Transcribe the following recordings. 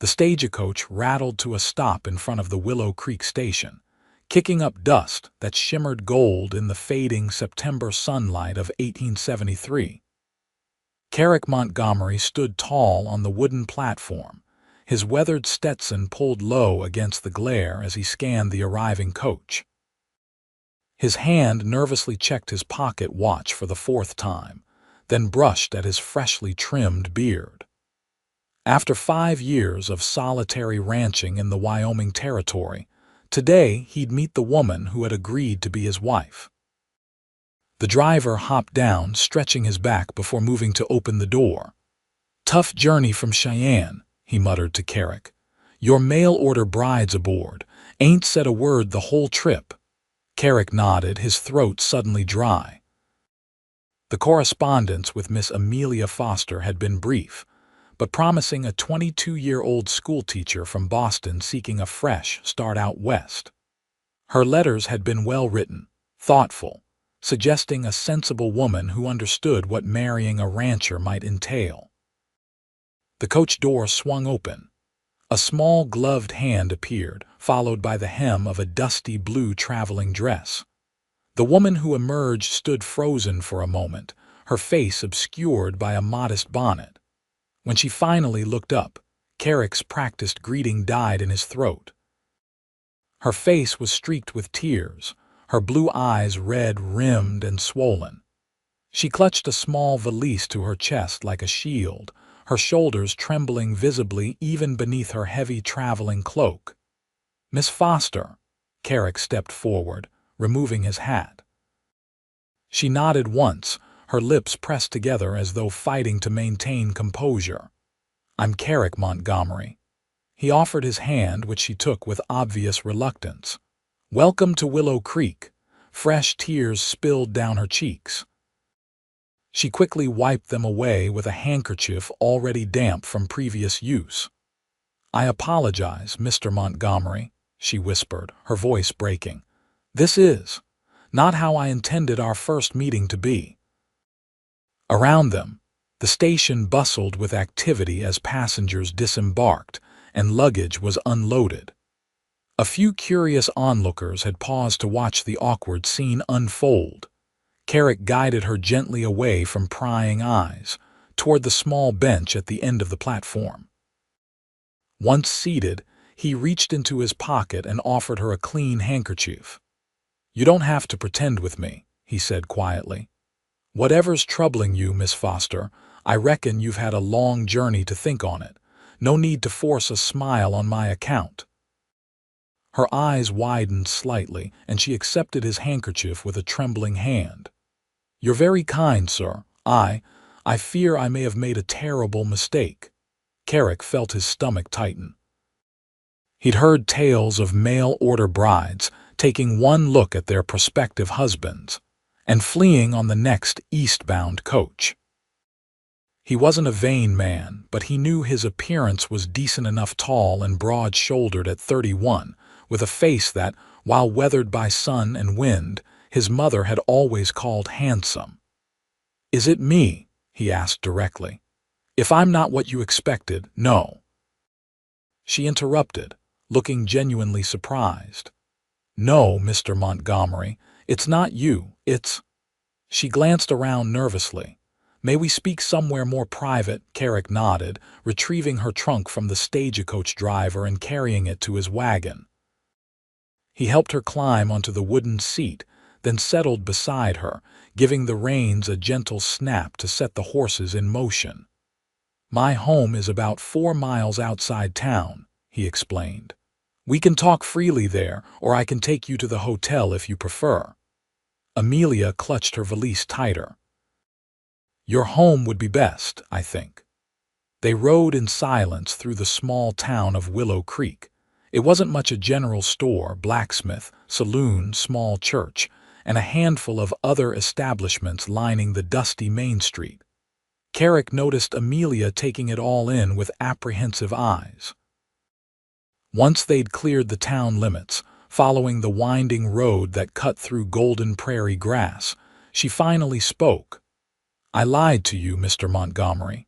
The stagecoach rattled to a stop in front of the Willow Creek station, kicking up dust that shimmered gold in the fading September sunlight of 1873. Carrick Montgomery stood tall on the wooden platform, his weathered Stetson pulled low against the glare as he scanned the arriving coach. His hand nervously checked his pocket watch for the fourth time, then brushed at his freshly trimmed beard. After 5 years of solitary ranching in the Wyoming Territory, today he'd meet the woman who had agreed to be his wife. The driver hopped down, stretching his back before moving to open the door. "Tough journey from Cheyenne," he muttered to Carrick. "Your mail-order bride's aboard. Ain't said a word the whole trip." Carrick nodded, his throat suddenly dry. The correspondence with Miss Amelia Foster had been brief, but promising a 22-year-old schoolteacher from Boston seeking a fresh start out west. Her letters had been well-written, thoughtful, suggesting a sensible woman who understood what marrying a rancher might entail. The coach door swung open. A small gloved hand appeared, followed by the hem of a dusty blue traveling dress. The woman who emerged stood frozen for a moment, her face obscured by a modest bonnet. When she finally looked up, Carrick's practiced greeting died in his throat. Her face was streaked with tears, her blue eyes red-rimmed and swollen. She clutched a small valise to her chest like a shield, her shoulders trembling visibly even beneath her heavy traveling cloak. "Miss Foster," Carrick stepped forward, removing his hat. She nodded once, her lips pressed together as though fighting to maintain composure. "I'm Carrick Montgomery." He offered his hand, which she took with obvious reluctance. "Welcome to Willow Creek." Fresh tears spilled down her cheeks. She quickly wiped them away with a handkerchief already damp from previous use. "I apologize, Mr. Montgomery," she whispered, her voice breaking. "This is not how I intended our first meeting to be." Around them, the station bustled with activity as passengers disembarked and luggage was unloaded. A few curious onlookers had paused to watch the awkward scene unfold. Carrick guided her gently away from prying eyes, toward the small bench at the end of the platform. Once seated, he reached into his pocket and offered her a clean handkerchief. "You don't have to pretend with me," he said quietly. "Whatever's troubling you, Miss Foster, I reckon you've had a long journey to think on it. No need to force a smile on my account." Her eyes widened slightly, and she accepted his handkerchief with a trembling hand. "You're very kind, sir. I fear I may have made a terrible mistake." Carrick felt his stomach tighten. He'd heard tales of mail-order brides taking one look at their prospective husbands and fleeing on the next eastbound coach. He wasn't a vain man, but he knew his appearance was decent enough, tall and broad-shouldered at 31, with a face that, while weathered by sun and wind, his mother had always called handsome. "Is it me?" he asked directly. "If I'm not what you expected, no." She interrupted, looking genuinely surprised. "No, Mr. Montgomery, it's not you, it's—" She glanced around nervously. "May we speak somewhere more private?" Carrick nodded, retrieving her trunk from the stagecoach driver and carrying it to his wagon. He helped her climb onto the wooden seat, then settled beside her, giving the reins a gentle snap to set the horses in motion. "My home is about 4 miles outside town," he explained. "We can talk freely there, or I can take you to the hotel if you prefer." Amelia clutched her valise tighter. "Your home would be best, I think." They rode in silence through the small town of Willow Creek. It wasn't much: a general store, blacksmith, saloon, small church, and a handful of other establishments lining the dusty main street. Carrick noticed Amelia taking it all in with apprehensive eyes. Once they'd cleared the town limits, following the winding road that cut through golden prairie grass, she finally spoke. "I lied to you, Mr. Montgomery."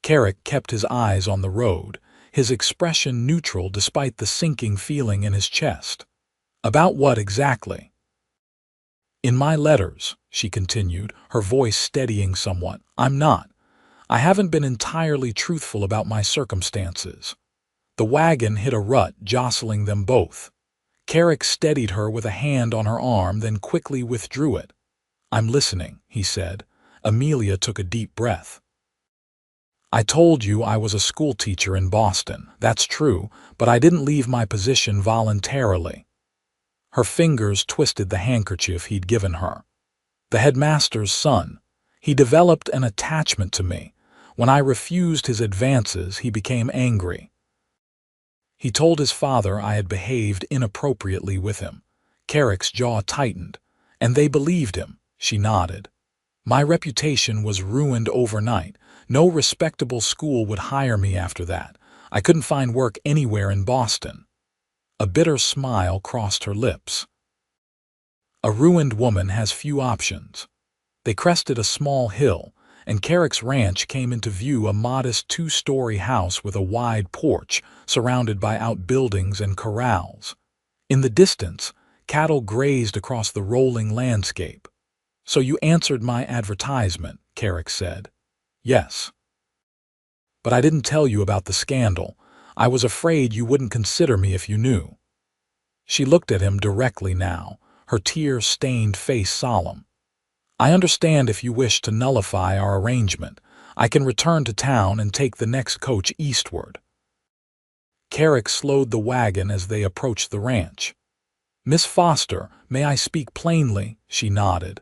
Carrick kept his eyes on the road, his expression neutral despite the sinking feeling in his chest. "About what exactly?" "In my letters," she continued, her voice steadying somewhat, I haven't been entirely truthful about my circumstances." The wagon hit a rut, jostling them both. Carrick steadied her with a hand on her arm, then quickly withdrew it. "I'm listening," he said. Amelia took a deep breath. "I told you I was a schoolteacher in Boston. That's true, but I didn't leave my position voluntarily." Her fingers twisted the handkerchief he'd given her. "The headmaster's son. He developed an attachment to me. When I refused his advances, he became angry. He told his father I had behaved inappropriately with him." Carrick's jaw tightened. "And they believed him," she nodded. "My reputation was ruined overnight. No respectable school would hire me after that. I couldn't find work anywhere in Boston." A bitter smile crossed her lips. A ruined woman has few options. They crested a small hill, and Carrick's ranch came into view, a modest 2-story house with a wide porch surrounded by outbuildings and corrals. In the distance, cattle grazed across the rolling landscape. "So you answered my advertisement," Carrick said. "Yes. But I didn't tell you about the scandal. I was afraid you wouldn't consider me if you knew." She looked at him directly now, her tear-stained face solemn. "I understand if you wish to nullify our arrangement. I can return to town and take the next coach eastward." Carrick slowed the wagon as they approached the ranch. "Miss Foster, may I speak plainly?" She nodded.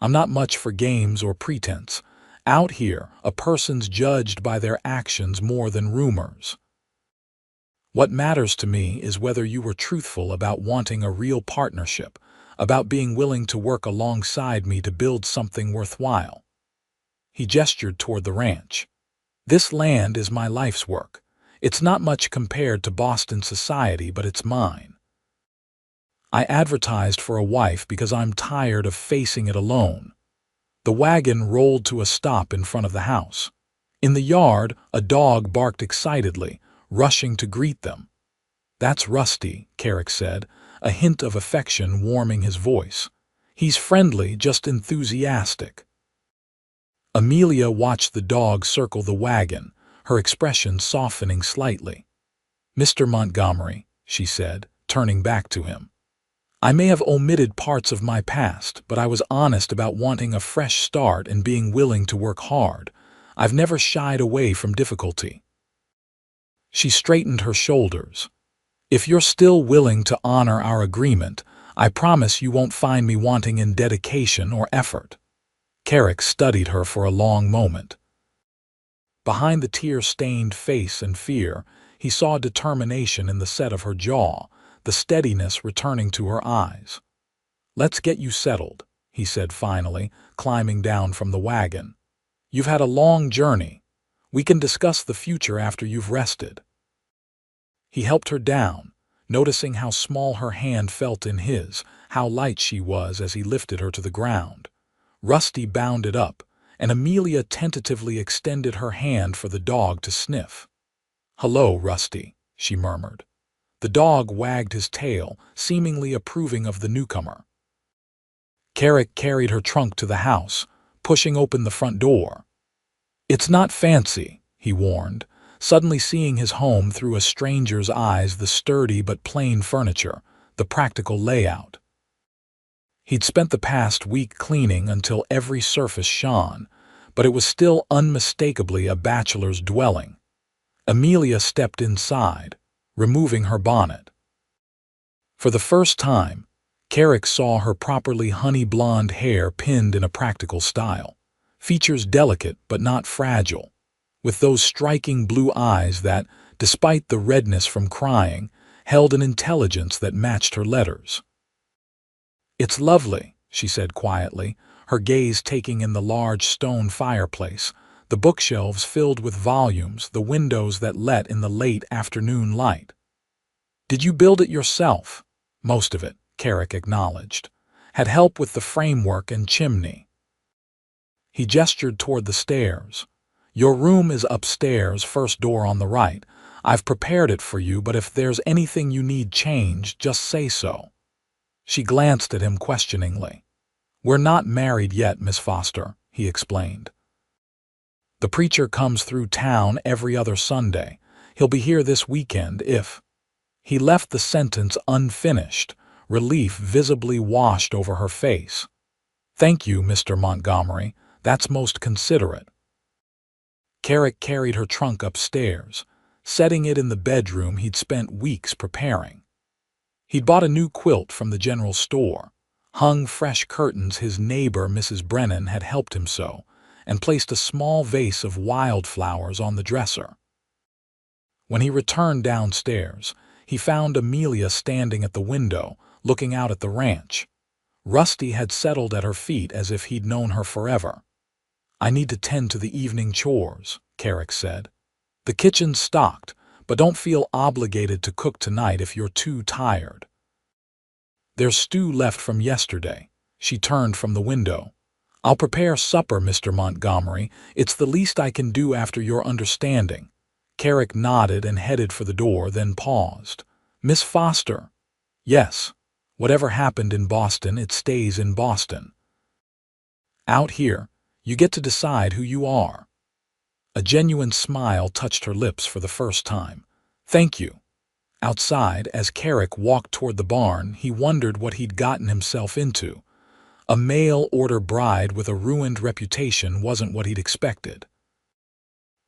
"I'm not much for games or pretense. Out here, a person's judged by their actions more than rumors. What matters to me is whether you were truthful about wanting a real partnership, about being willing to work alongside me to build something worthwhile." He gestured toward the ranch. "This land is my life's work. It's not much compared to Boston society, but it's mine. I advertised for a wife because I'm tired of facing it alone." The wagon rolled to a stop in front of the house. In the yard, a dog barked excitedly, rushing to greet them. "That's Rusty," Carrick said, a hint of affection warming his voice. "He's friendly, just enthusiastic." Amelia watched the dog circle the wagon, her expression softening slightly. "Mr. Montgomery," she said, turning back to him. "I may have omitted parts of my past, but I was honest about wanting a fresh start and being willing to work hard. I've never shied away from difficulty." She straightened her shoulders. "If you're still willing to honor our agreement, I promise you won't find me wanting in dedication or effort." Carrick studied her for a long moment. Behind the tear-stained face and fear, he saw determination in the set of her jaw, the steadiness returning to her eyes. "Let's get you settled," he said finally, climbing down from the wagon. "You've had a long journey. We can discuss the future after you've rested." He helped her down, noticing how small her hand felt in his, how light she was as he lifted her to the ground. Rusty bounded up, and Amelia tentatively extended her hand for the dog to sniff. "Hello, Rusty," she murmured. The dog wagged his tail, seemingly approving of the newcomer. Carrick carried her trunk to the house, pushing open the front door. "It's not fancy," he warned, suddenly seeing his home through a stranger's eyes, the sturdy but plain furniture, the practical layout. He'd spent the past week cleaning until every surface shone, but it was still unmistakably a bachelor's dwelling. Amelia stepped inside, removing her bonnet. For the first time, Carrick saw her properly honey-blonde hair pinned in a practical style, features delicate but not fragile, with those striking blue eyes that, despite the redness from crying, held an intelligence that matched her letters. "It's lovely," she said quietly, her gaze taking in the large stone fireplace, the bookshelves filled with volumes, the windows that let in the late afternoon light. "Did you build it yourself?" "Most of it," Carrick acknowledged. "Had help with the framework and chimney." He gestured toward the stairs. "Your room is upstairs, first door on the right. I've prepared it for you, but if there's anything you need changed, just say so." She glanced at him questioningly. "We're not married yet, Miss Foster," he explained. "The preacher comes through town every other Sunday. He'll be here this weekend if—" He left the sentence unfinished, relief visibly washed over her face. "Thank you, Mr. Montgomery. That's most considerate." Carrick carried her trunk upstairs, setting it in the bedroom he'd spent weeks preparing. He'd bought a new quilt from the general store, hung fresh curtains his neighbor Mrs. Brennan had helped him sew, and placed a small vase of wildflowers on the dresser. When he returned downstairs, he found Amelia standing at the window, looking out at the ranch. Rusty had settled at her feet as if he'd known her forever. "I need to tend to the evening chores," Carrick said. "The kitchen's stocked, but don't feel obligated to cook tonight if you're too tired." "There's stew left from yesterday." She turned from the window. "I'll prepare supper, Mr. Montgomery. It's the least I can do after your understanding." Carrick nodded and headed for the door, then paused. "Miss Foster." "Yes. Whatever happened in Boston, it stays in Boston. Out here, you get to decide who you are." A genuine smile touched her lips for the first time. "Thank you." Outside, as Carrick walked toward the barn, he wondered what he'd gotten himself into. A mail-order bride with a ruined reputation wasn't what he'd expected.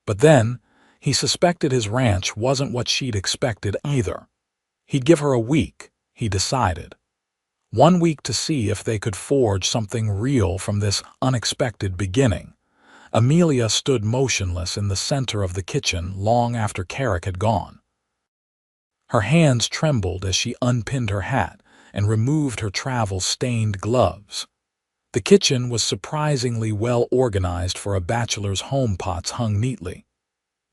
But then, he suspected his ranch wasn't what she'd expected either. He'd give her a week, he decided. 1 week to see if they could forge something real from this unexpected beginning. Amelia stood motionless in the center of the kitchen long after Carrick had gone. Her hands trembled as she unpinned her hat and removed her travel-stained gloves. The kitchen was surprisingly well organized for a bachelor's home. Pots hung neatly,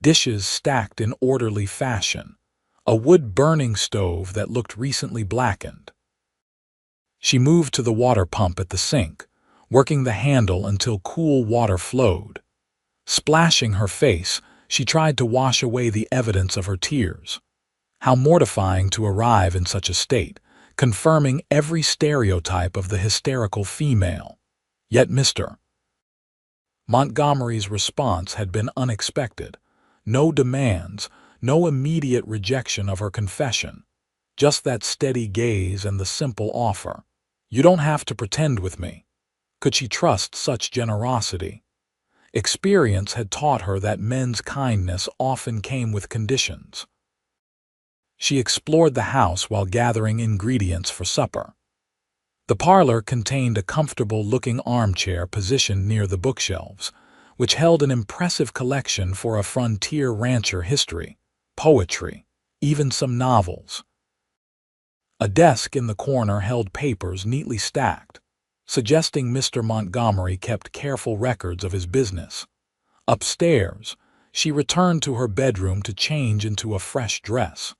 dishes stacked in orderly fashion, a wood-burning stove that looked recently blackened. She moved to the water pump at the sink, working the handle until cool water flowed. Splashing her face, she tried to wash away the evidence of her tears. How mortifying to arrive in such a state, confirming every stereotype of the hysterical female. Yet Mr. Montgomery's response had been unexpected. No demands, no immediate rejection of her confession. Just that steady gaze and the simple offer. "You don't have to pretend with me." Could she trust such generosity? Experience had taught her that men's kindness often came with conditions. She explored the house while gathering ingredients for supper. The parlor contained a comfortable-looking armchair positioned near the bookshelves, which held an impressive collection for a frontier rancher: history, poetry, even some novels. A desk in the corner held papers neatly stacked, suggesting Mr. Montgomery kept careful records of his business. Upstairs, she returned to her bedroom to change into a fresh dress.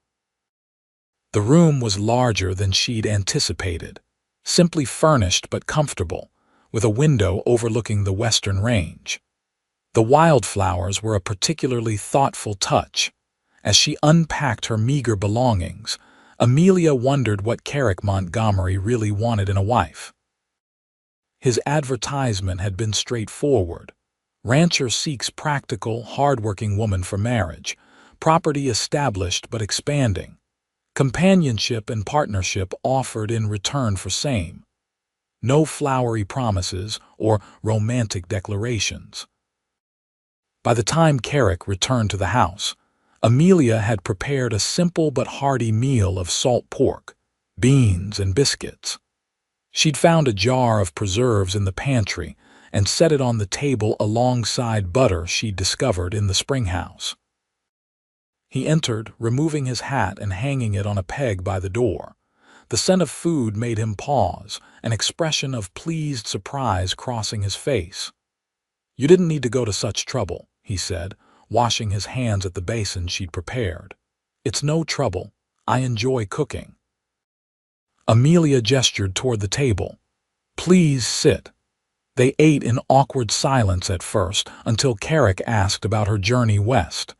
The room was larger than she'd anticipated, simply furnished but comfortable, with a window overlooking the western range. The wildflowers were a particularly thoughtful touch. As she unpacked her meager belongings, Amelia wondered what Carrick Montgomery really wanted in a wife. His advertisement had been straightforward. Rancher seeks practical, hard-working woman for marriage, property established but expanding, companionship and partnership offered in return for same. No flowery promises or romantic declarations. By the time Carrick returned to the house, Amelia had prepared a simple but hearty meal of salt pork, beans, and biscuits. She'd found a jar of preserves in the pantry and set it on the table alongside butter she'd discovered in the springhouse. He entered, removing his hat and hanging it on a peg by the door. The scent of food made him pause, an expression of pleased surprise crossing his face. "You didn't need to go to such trouble," he said, washing his hands at the basin she'd prepared. "It's no trouble. I enjoy cooking." Amelia gestured toward the table. "Please sit." They ate in awkward silence at first, until Carrick asked about her journey west.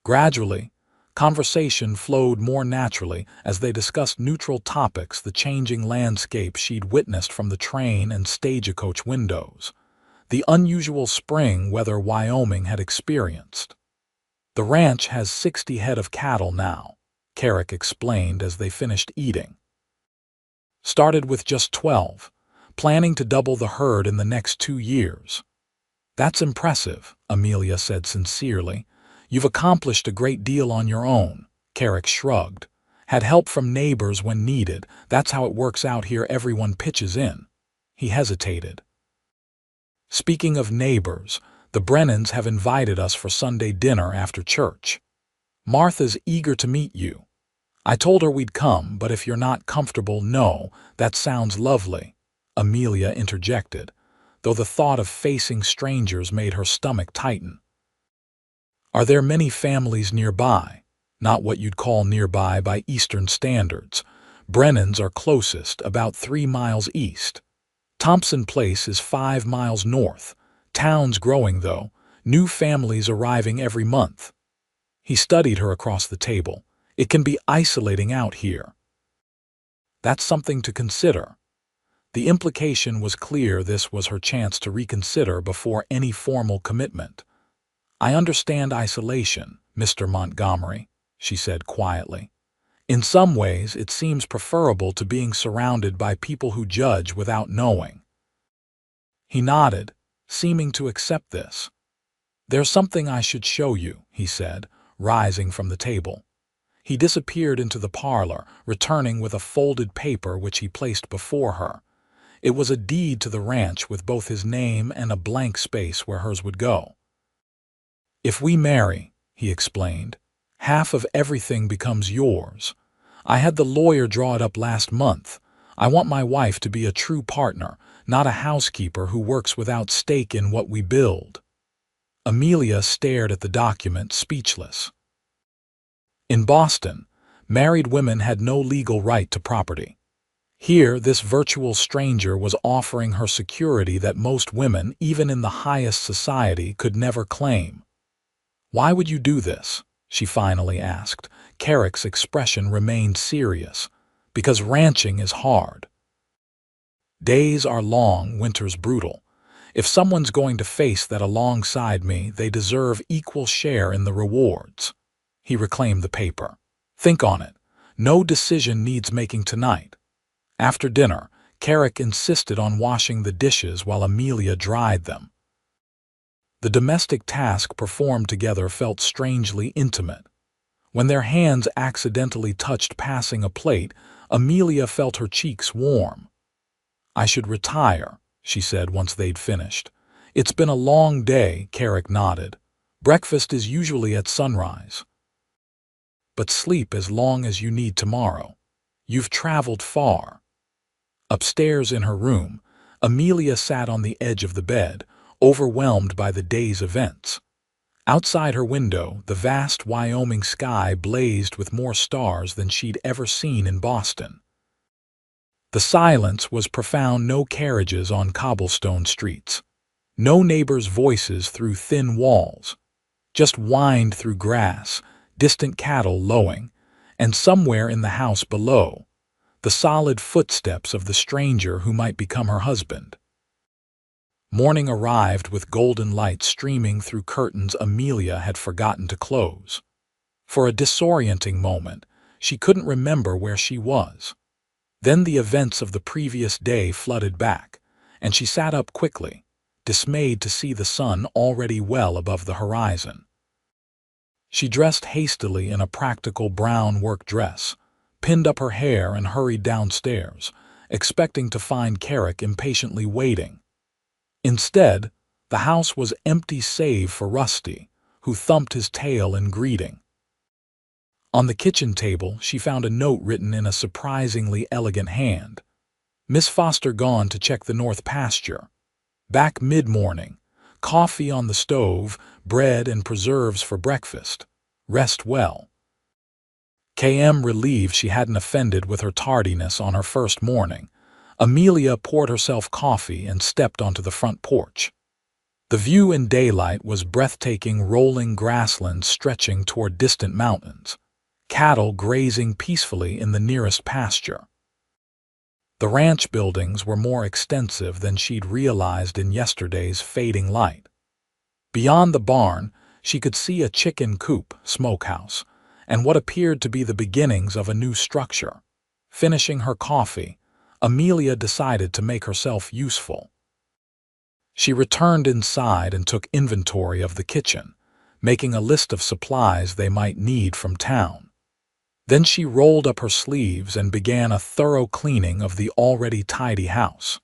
Gradually, conversation flowed more naturally as they discussed neutral topics, the changing landscape she'd witnessed from the train and stagecoach windows, the unusual spring weather Wyoming had experienced. "The ranch has 60 head of cattle now," Carrick explained as they finished eating. "Started with just 12, planning to double the herd in the next 2 years." "That's impressive," Amelia said sincerely. "You've accomplished a great deal on your own." Carrick shrugged. "Had help from neighbors when needed. That's how it works out here. Everyone pitches in." He hesitated. "Speaking of neighbors, the Brennans have invited us for Sunday dinner after church. Martha's eager to meet you. I told her we'd come, but if you're not comfortable, no, that sounds lovely," Amelia interjected, though the thought of facing strangers made her stomach tighten. "Are there many families nearby?" "Not what you'd call nearby by Eastern standards. Brennan's are closest, about 3 miles east. Thompson Place is 5 miles north. Town's growing, though. New families arriving every month." He studied her across the table. "It can be isolating out here." "That's something to consider." The implication was clear. This was her chance to reconsider before any formal commitment. "I understand isolation, Mr. Montgomery," she said quietly. "In some ways, it seems preferable to being surrounded by people who judge without knowing." He nodded, seeming to accept this. "There's something I should show you," he said, rising from the table. He disappeared into the parlor, returning with a folded paper which he placed before her. It was a deed to the ranch with both his name and a blank space where hers would go. "If we marry," he explained, "half of everything becomes yours. I had the lawyer draw it up last month. I want my wife to be a true partner, not a housekeeper who works without stake in what we build." Amelia stared at the document, speechless. In Boston, married women had no legal right to property. Here, this virtual stranger was offering her security that most women, even in the highest society, could never claim. "Why would you do this?" she finally asked. Carrick's expression remained serious. "Because ranching is hard. Days are long, winter's brutal. If someone's going to face that alongside me, they deserve equal share in the rewards." He reclaimed the paper. "Think on it. No decision needs making tonight." After dinner, Carrick insisted on washing the dishes while Amelia dried them. The domestic task performed together felt strangely intimate. When their hands accidentally touched passing a plate, Amelia felt her cheeks warm. "I should retire," she said once they'd finished. "It's been a long day," Carrick nodded. "Breakfast is usually at sunrise." "But sleep as long as you need tomorrow. You've traveled far." Upstairs in her room, Amelia sat on the edge of the bed, overwhelmed by the day's events. Outside her window, the vast Wyoming sky blazed with more stars than she'd ever seen in Boston. The silence was profound. No carriages on cobblestone streets. No neighbors' voices through thin walls. Just wind through grass, distant cattle lowing, and somewhere in the house below, the solid footsteps of the stranger who might become her husband. Morning arrived with golden light streaming through curtains Amelia had forgotten to close. For a disorienting moment, she couldn't remember where she was. Then the events of the previous day flooded back, and she sat up quickly, dismayed to see the sun already well above the horizon. She dressed hastily in a practical brown work dress, pinned up her hair and hurried downstairs, expecting to find Carrick impatiently waiting. Instead, the house was empty save for Rusty, who thumped his tail in greeting. On the kitchen table, she found a note written in a surprisingly elegant hand. "Miss Foster gone to check the north pasture. Back mid-morning. Coffee on the stove, bread and preserves for breakfast. Rest well." KM relieved she hadn't offended with her tardiness on her first morning. Amelia poured herself coffee and stepped onto the front porch. The view in daylight was breathtaking, rolling grasslands stretching toward distant mountains, cattle grazing peacefully in the nearest pasture. The ranch buildings were more extensive than she'd realized in yesterday's fading light. Beyond the barn, she could see a chicken coop, smokehouse, and what appeared to be the beginnings of a new structure. Finishing her coffee, Amelia decided to make herself useful. She returned inside and took inventory of the kitchen, making a list of supplies they might need from town. Then she rolled up her sleeves and began a thorough cleaning of the already tidy house.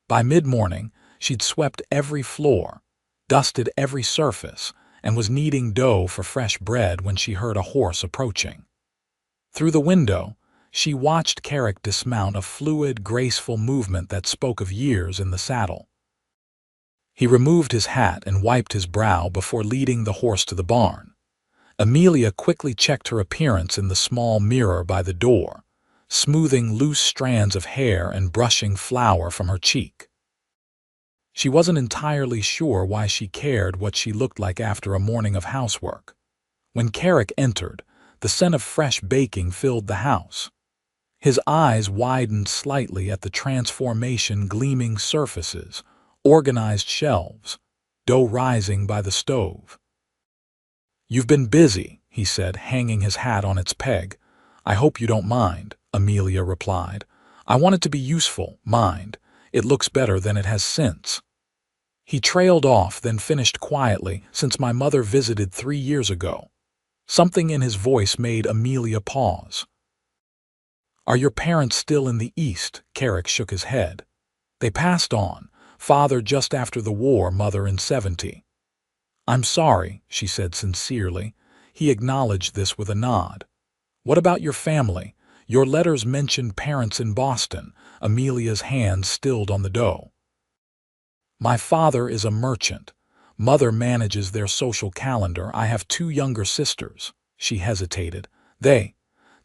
By mid-morning, she'd swept every floor, dusted every surface, and was kneading dough for fresh bread when she heard a horse approaching. Through the window, she watched Carrick dismount, a fluid, graceful movement that spoke of years in the saddle. He removed his hat and wiped his brow before leading the horse to the barn. Amelia quickly checked her appearance in the small mirror by the door, smoothing loose strands of hair and brushing flour from her cheek. She wasn't entirely sure why she cared what she looked like after a morning of housework. When Carrick entered, the scent of fresh baking filled the house. His eyes widened slightly at the transformation, gleaming surfaces, organized shelves, dough rising by the stove. "You've been busy," he said, hanging his hat on its peg. "I hope you don't mind," Amelia replied. "I want it to be useful, mind. It looks better than it has since." He trailed off, then finished quietly, "Since my mother visited 3 years ago." Something in his voice made Amelia pause. "Are your parents still in the East?" Carrick shook his head. "They passed on, father just after the war, mother in 70. "I'm sorry," she said sincerely. He acknowledged this with a nod. "What about your family? Your letters mentioned parents in Boston." Amelia's hand stilled on the dough. "My father is a merchant. Mother manages their social calendar. I have 2 younger sisters." She hesitated. They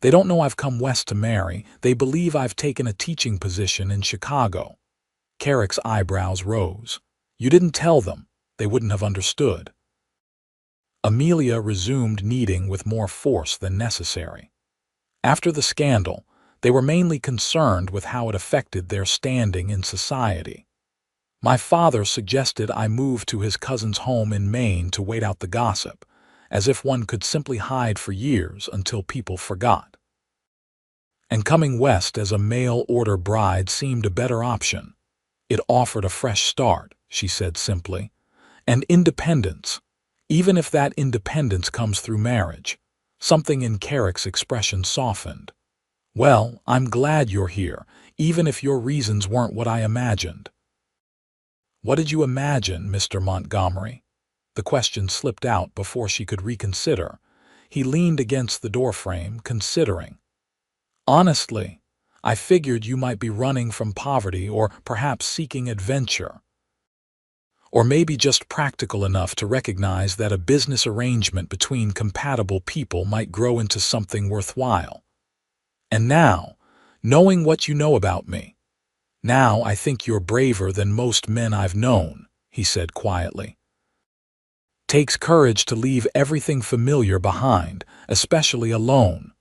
don't know I've come west to marry. They believe I've taken a teaching position in Chicago." Carrick's eyebrows rose. "You didn't tell them. They wouldn't have understood." Amelia resumed kneading with more force than necessary. After the scandal, they were mainly concerned with how it affected their standing in society. "My father suggested I move to his cousin's home in Maine to wait out the gossip, as if one could simply hide for years until people forgot. And coming west as a mail-order bride seemed a better option. It offered a fresh start," she said simply, "and independence, even if that independence comes through marriage." Something in Carrick's expression softened. "Well, I'm glad you're here, even if your reasons weren't what I imagined." "What did you imagine, Mr. Montgomery?" The question slipped out before she could reconsider. He leaned against the doorframe, considering. "Honestly, I figured you might be running from poverty, or perhaps seeking adventure. Or maybe just practical enough to recognize that a business arrangement between compatible people might grow into something worthwhile. And now, knowing what you know about me, now I think you're braver than most men I've known," he said quietly. "Takes courage to leave everything familiar behind, especially alone."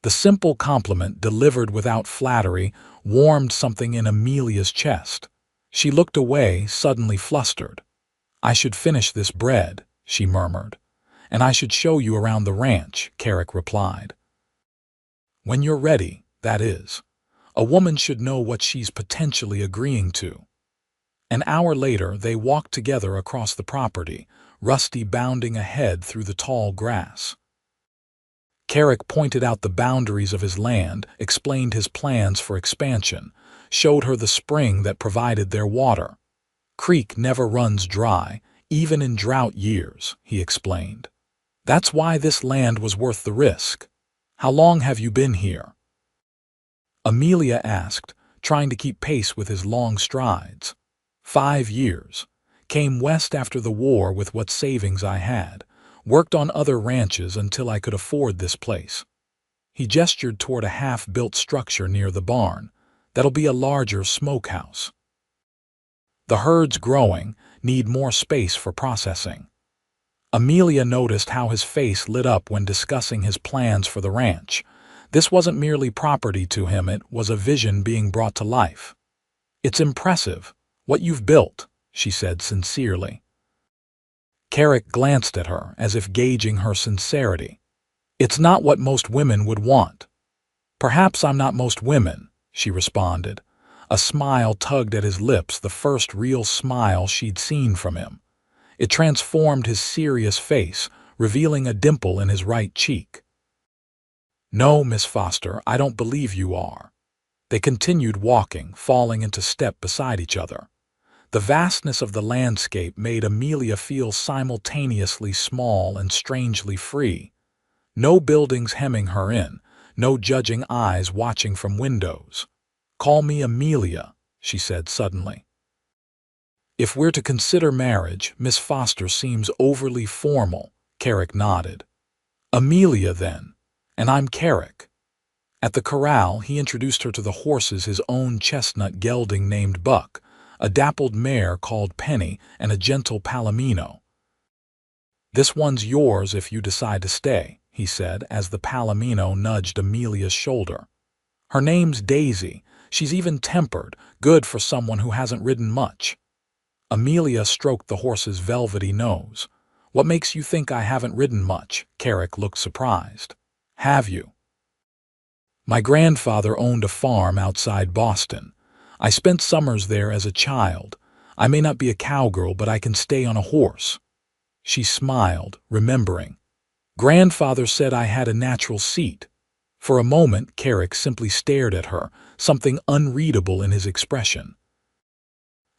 The simple compliment, delivered without flattery, warmed something in Amelia's chest. She looked away, suddenly flustered. "I should finish this bread," she murmured. "And I should show you around the ranch," Carrick replied. "When you're ready, that is. A woman should know what she's potentially agreeing to." An hour later, they walked together across the property, Rusty bounding ahead through the tall grass. Carrick pointed out the boundaries of his land, explained his plans for expansion, showed her the spring that provided their water. "Creek never runs dry, even in drought years," he explained. "That's why this land was worth the risk." "How long have you been here?" Amelia asked, trying to keep pace with his long strides. 5 years. Came west after the war with what savings I had. Worked on other ranches until I could afford this place." He gestured toward a half-built structure near the barn. "That'll be a larger smokehouse." "The herd's growing. need more space for processing. Amelia noticed how his face lit up when discussing his plans for the ranch. This wasn't merely property to him, it was a vision being brought to life. "It's impressive, what you've built," she said sincerely. Carrick glanced at her as if gauging her sincerity. "It's not what most women would want." "Perhaps I'm not most women," she responded. A smile tugged at his lips, the first real smile she'd seen from him. It transformed his serious face, revealing a dimple in his right cheek. "No, Miss Foster, I don't believe you are." They continued walking, falling into step beside each other. The vastness of the landscape made Amelia feel simultaneously small and strangely free. No buildings hemming her in, no judging eyes watching from windows. "Call me Amelia," she said suddenly. "If we're to consider marriage, Miss Foster seems overly formal," Carrick nodded. "Amelia, then. And I'm Carrick." At the corral, he introduced her to the horses, his own chestnut gelding named Buck, a dappled mare called Penny, and a gentle palomino. "This one's yours if you decide to stay," he said as the palomino nudged Amelia's shoulder. "Her name's Daisy. She's even-tempered, good for someone who hasn't ridden much." Amelia stroked the horse's velvety nose. "What makes you think I haven't ridden much?" Carrick looked surprised. "Have you?" "My grandfather owned a farm outside Boston. I spent summers there as a child. I may not be a cowgirl, but I can stay on a horse." She smiled, remembering. "Grandfather said I had a natural seat." For a moment, Carrick simply stared at her, something unreadable in his expression.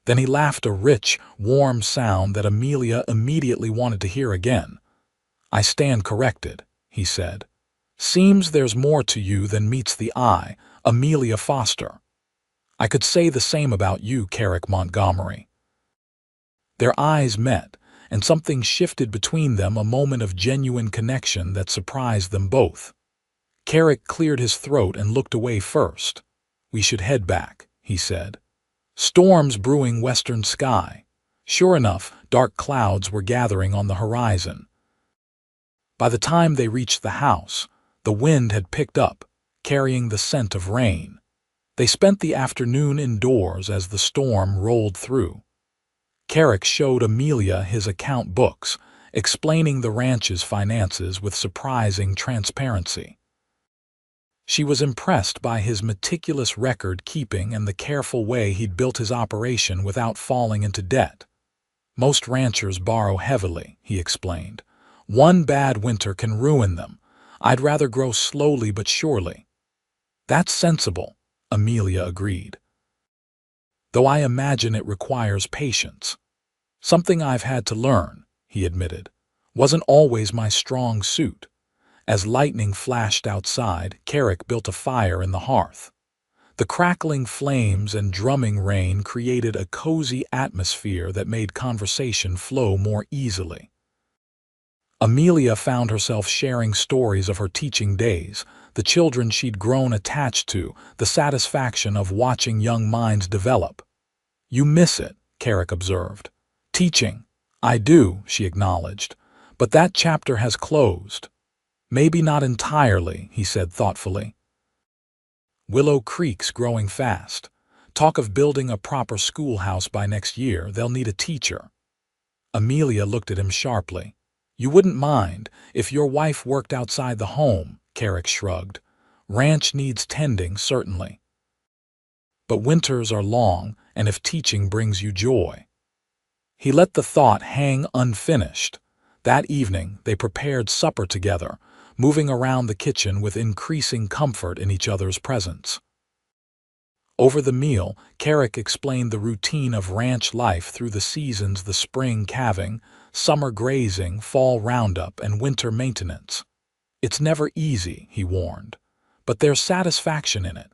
Then he laughed, a rich, warm sound that Amelia immediately wanted to hear again. "I stand corrected," he said. "Seems there's more to you than meets the eye, Amelia Foster." "I could say the same about you, Carrick Montgomery." Their eyes met, and something shifted between them, a moment of genuine connection that surprised them both. Carrick cleared his throat and looked away first. "We should head back," he said. "Storms brewing western sky." Sure enough, dark clouds were gathering on the horizon. By the time they reached the house, the wind had picked up, carrying the scent of rain. They spent the afternoon indoors as the storm rolled through. Carrick showed Amelia his account books, explaining the ranch's finances with surprising transparency. She was impressed by his meticulous record-keeping and the careful way he'd built his operation without falling into debt. "Most ranchers borrow heavily," he explained. "One bad winter can ruin them. I'd rather grow slowly but surely." "That's sensible," Amelia agreed. "Though I imagine it requires patience." "Something I've had to learn," he admitted. "Wasn't always my strong suit." As lightning flashed outside, Carrick built a fire in the hearth. The crackling flames and drumming rain created a cozy atmosphere that made conversation flow more easily. Amelia found herself sharing stories of her teaching days, the children she'd grown attached to, the satisfaction of watching young minds develop. "You miss it," Carrick observed. "Teaching. I do," she acknowledged. "But that chapter has closed." "Maybe not entirely," he said thoughtfully. "Willow Creek's growing fast. Talk of building a proper schoolhouse by next year. They'll need a teacher." Amelia looked at him sharply. "You wouldn't mind if your wife worked outside the home," Carrick shrugged. "Ranch needs tending, certainly. But winters are long, and if teaching brings you joy." He let the thought hang unfinished. That evening, they prepared supper together, moving around the kitchen with increasing comfort in each other's presence. Over the meal, Carrick explained the routine of ranch life through the seasons: the spring calving, summer grazing, fall roundup, and winter maintenance. "It's never easy," he warned, "but there's satisfaction in it."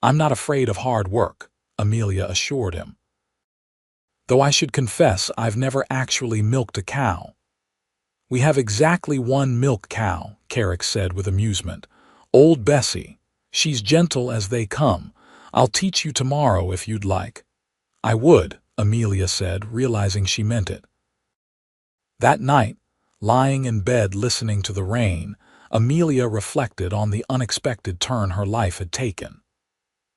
"I'm not afraid of hard work," Amelia assured him. "Though I should confess I've never actually milked a cow." "We have exactly one milk cow," Carrick said with amusement. "Old Bessie. She's gentle as they come. I'll teach you tomorrow if you'd like." "I would," Amelia said, realizing she meant it. That night, lying in bed listening to the rain, Amelia reflected on the unexpected turn her life had taken.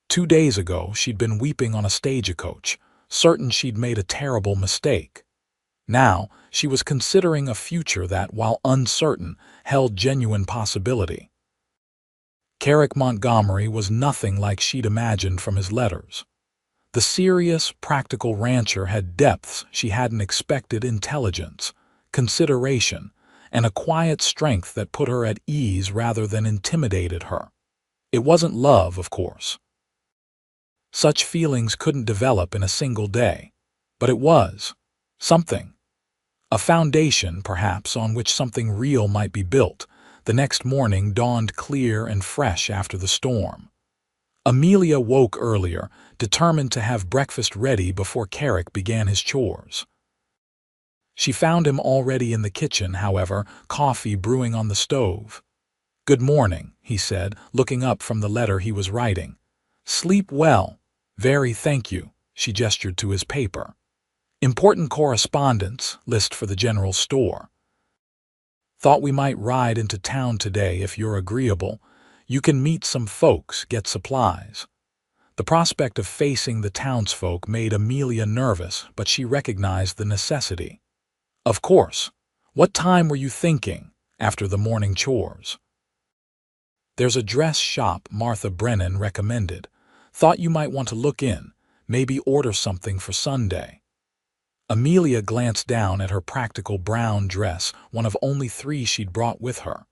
2 days ago, she'd been weeping on a stagecoach, certain she'd made a terrible mistake. Now, she was considering a future that, while uncertain, held genuine possibility. Carrick Montgomery was nothing like she'd imagined from his letters. The serious, practical rancher had depths she hadn't expected: intelligence, consideration, and a quiet strength that put her at ease rather than intimidated her. It wasn't love, of course. Such feelings couldn't develop in a single day. But it was something. A foundation, perhaps, on which something real might be built. The next morning dawned clear and fresh after the storm. Amelia woke earlier, determined to have breakfast ready before Carrick began his chores. She found him already in the kitchen, however, coffee brewing on the stove. "Good morning," he said, looking up from the letter he was writing. "Sleep well." "Very, thank you," she gestured to his paper. "Important correspondence, list for the general store. Thought we might ride into town today if you're agreeable. You can meet some folks, get supplies." The prospect of facing the townsfolk made Amelia nervous, but she recognized the necessity. "Of course. What time were you thinking, after the morning chores?" "There's a dress shop Martha Brennan recommended. Thought you might want to look in, maybe order something for Sunday." Amelia glanced down at her practical brown dress, one of only 3 she'd brought with her.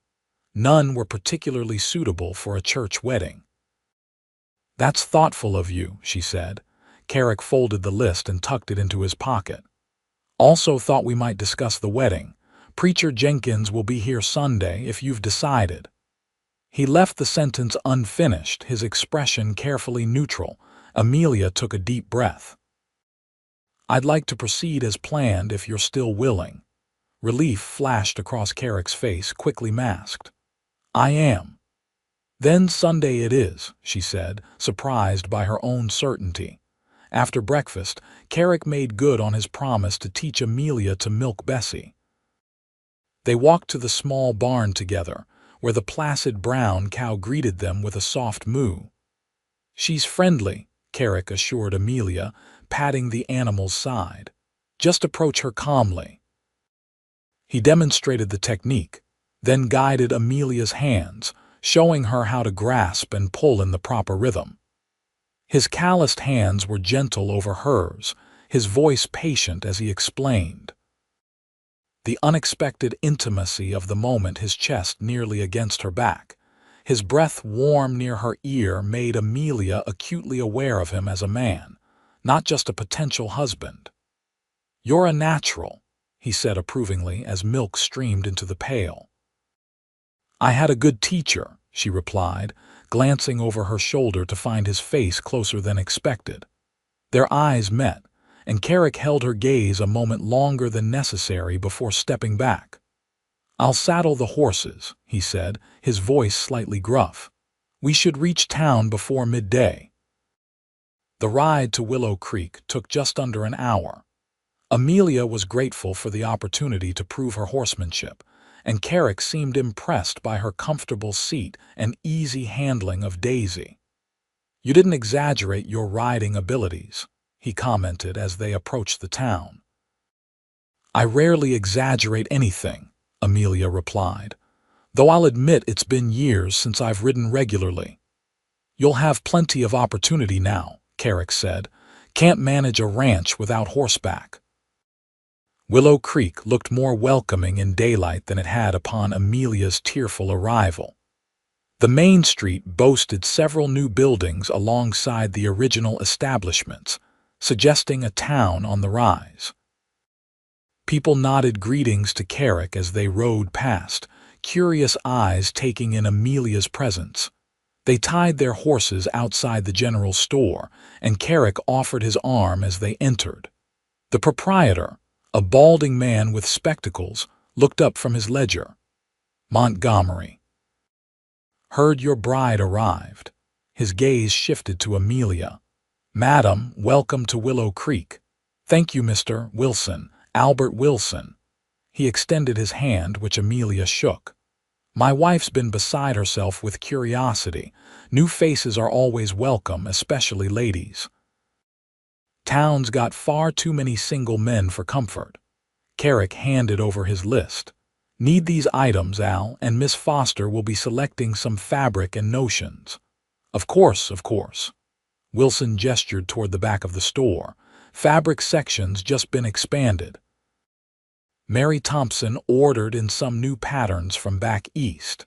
None were particularly suitable for a church wedding. "That's thoughtful of you," she said. Carrick folded the list and tucked it into his pocket. "Also thought we might discuss the wedding. Preacher Jenkins will be here Sunday if you've decided." He left the sentence unfinished, his expression carefully neutral. Amelia took a deep breath. "I'd like to proceed as planned if you're still willing." Relief flashed across Carrick's face, quickly masked. "I am." "Then Sunday it is," she said, surprised by her own certainty. After breakfast, Carrick made good on his promise to teach Amelia to milk Bessie. They walked to the small barn together, where the placid brown cow greeted them with a soft moo. "She's friendly," Carrick assured Amelia, patting the animal's side. "Just approach her calmly." He demonstrated the technique, then guided Amelia's hands, showing her how to grasp and pull in the proper rhythm. His calloused hands were gentle over hers, his voice patient as he explained. The unexpected intimacy of the moment, his chest nearly against her back, his breath warm near her ear, made Amelia acutely aware of him as a man, not just a potential husband. "You're a natural," he said approvingly as milk streamed into the pail. "I had a good teacher," she replied, glancing over her shoulder to find his face closer than expected. Their eyes met, and Carrick held her gaze a moment longer than necessary before stepping back. "I'll saddle the horses," he said, his voice slightly gruff. "We should reach town before midday." The ride to Willow Creek took just under an hour. Amelia was grateful for the opportunity to prove her horsemanship, and Carrick seemed impressed by her comfortable seat and easy handling of Daisy. "You didn't exaggerate your riding abilities," he commented as they approached the town. "I rarely exaggerate anything," Amelia replied, "though I'll admit it's been years since I've ridden regularly." "You'll have plenty of opportunity now," Carrick said. "Can't manage a ranch without horseback." Willow Creek looked more welcoming in daylight than it had upon Amelia's tearful arrival. The main street boasted several new buildings alongside the original establishments, suggesting a town on the rise. People nodded greetings to Carrick as they rode past, curious eyes taking in Amelia's presence. They tied their horses outside the general store, and Carrick offered his arm as they entered. The proprietor, a balding man with spectacles, looked up from his ledger. "Montgomery. Heard your bride arrived." His gaze shifted to Amelia. "Madam, welcome to Willow Creek. "Thank you, Mr. Wilson, Albert Wilson." He extended his hand, which Amelia shook. "My wife's been beside herself with curiosity. New faces are always welcome, especially ladies. Town's got far too many single men for comfort." Carrick handed over his list. "Need these items, Al, and Miss Foster will be selecting some fabric and notions." Of course, of course." Wilson gestured toward the back of the store. "Fabric section's just been expanded." Mary Thompson ordered in some new patterns from back east.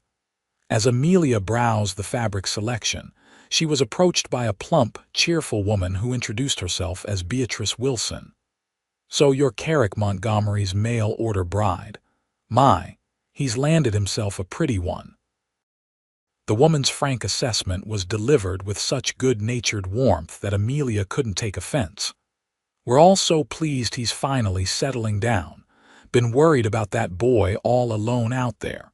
As Amelia browsed the fabric selection, she was approached by a plump, cheerful woman who introduced herself as Beatrice Wilson. "So you're Carrick Montgomery's mail-order bride. My, he's landed himself a pretty one." The woman's frank assessment was delivered with such good-natured warmth that Amelia couldn't take offense. "We're all so pleased he's finally settling down. Been worried about that boy all alone out there."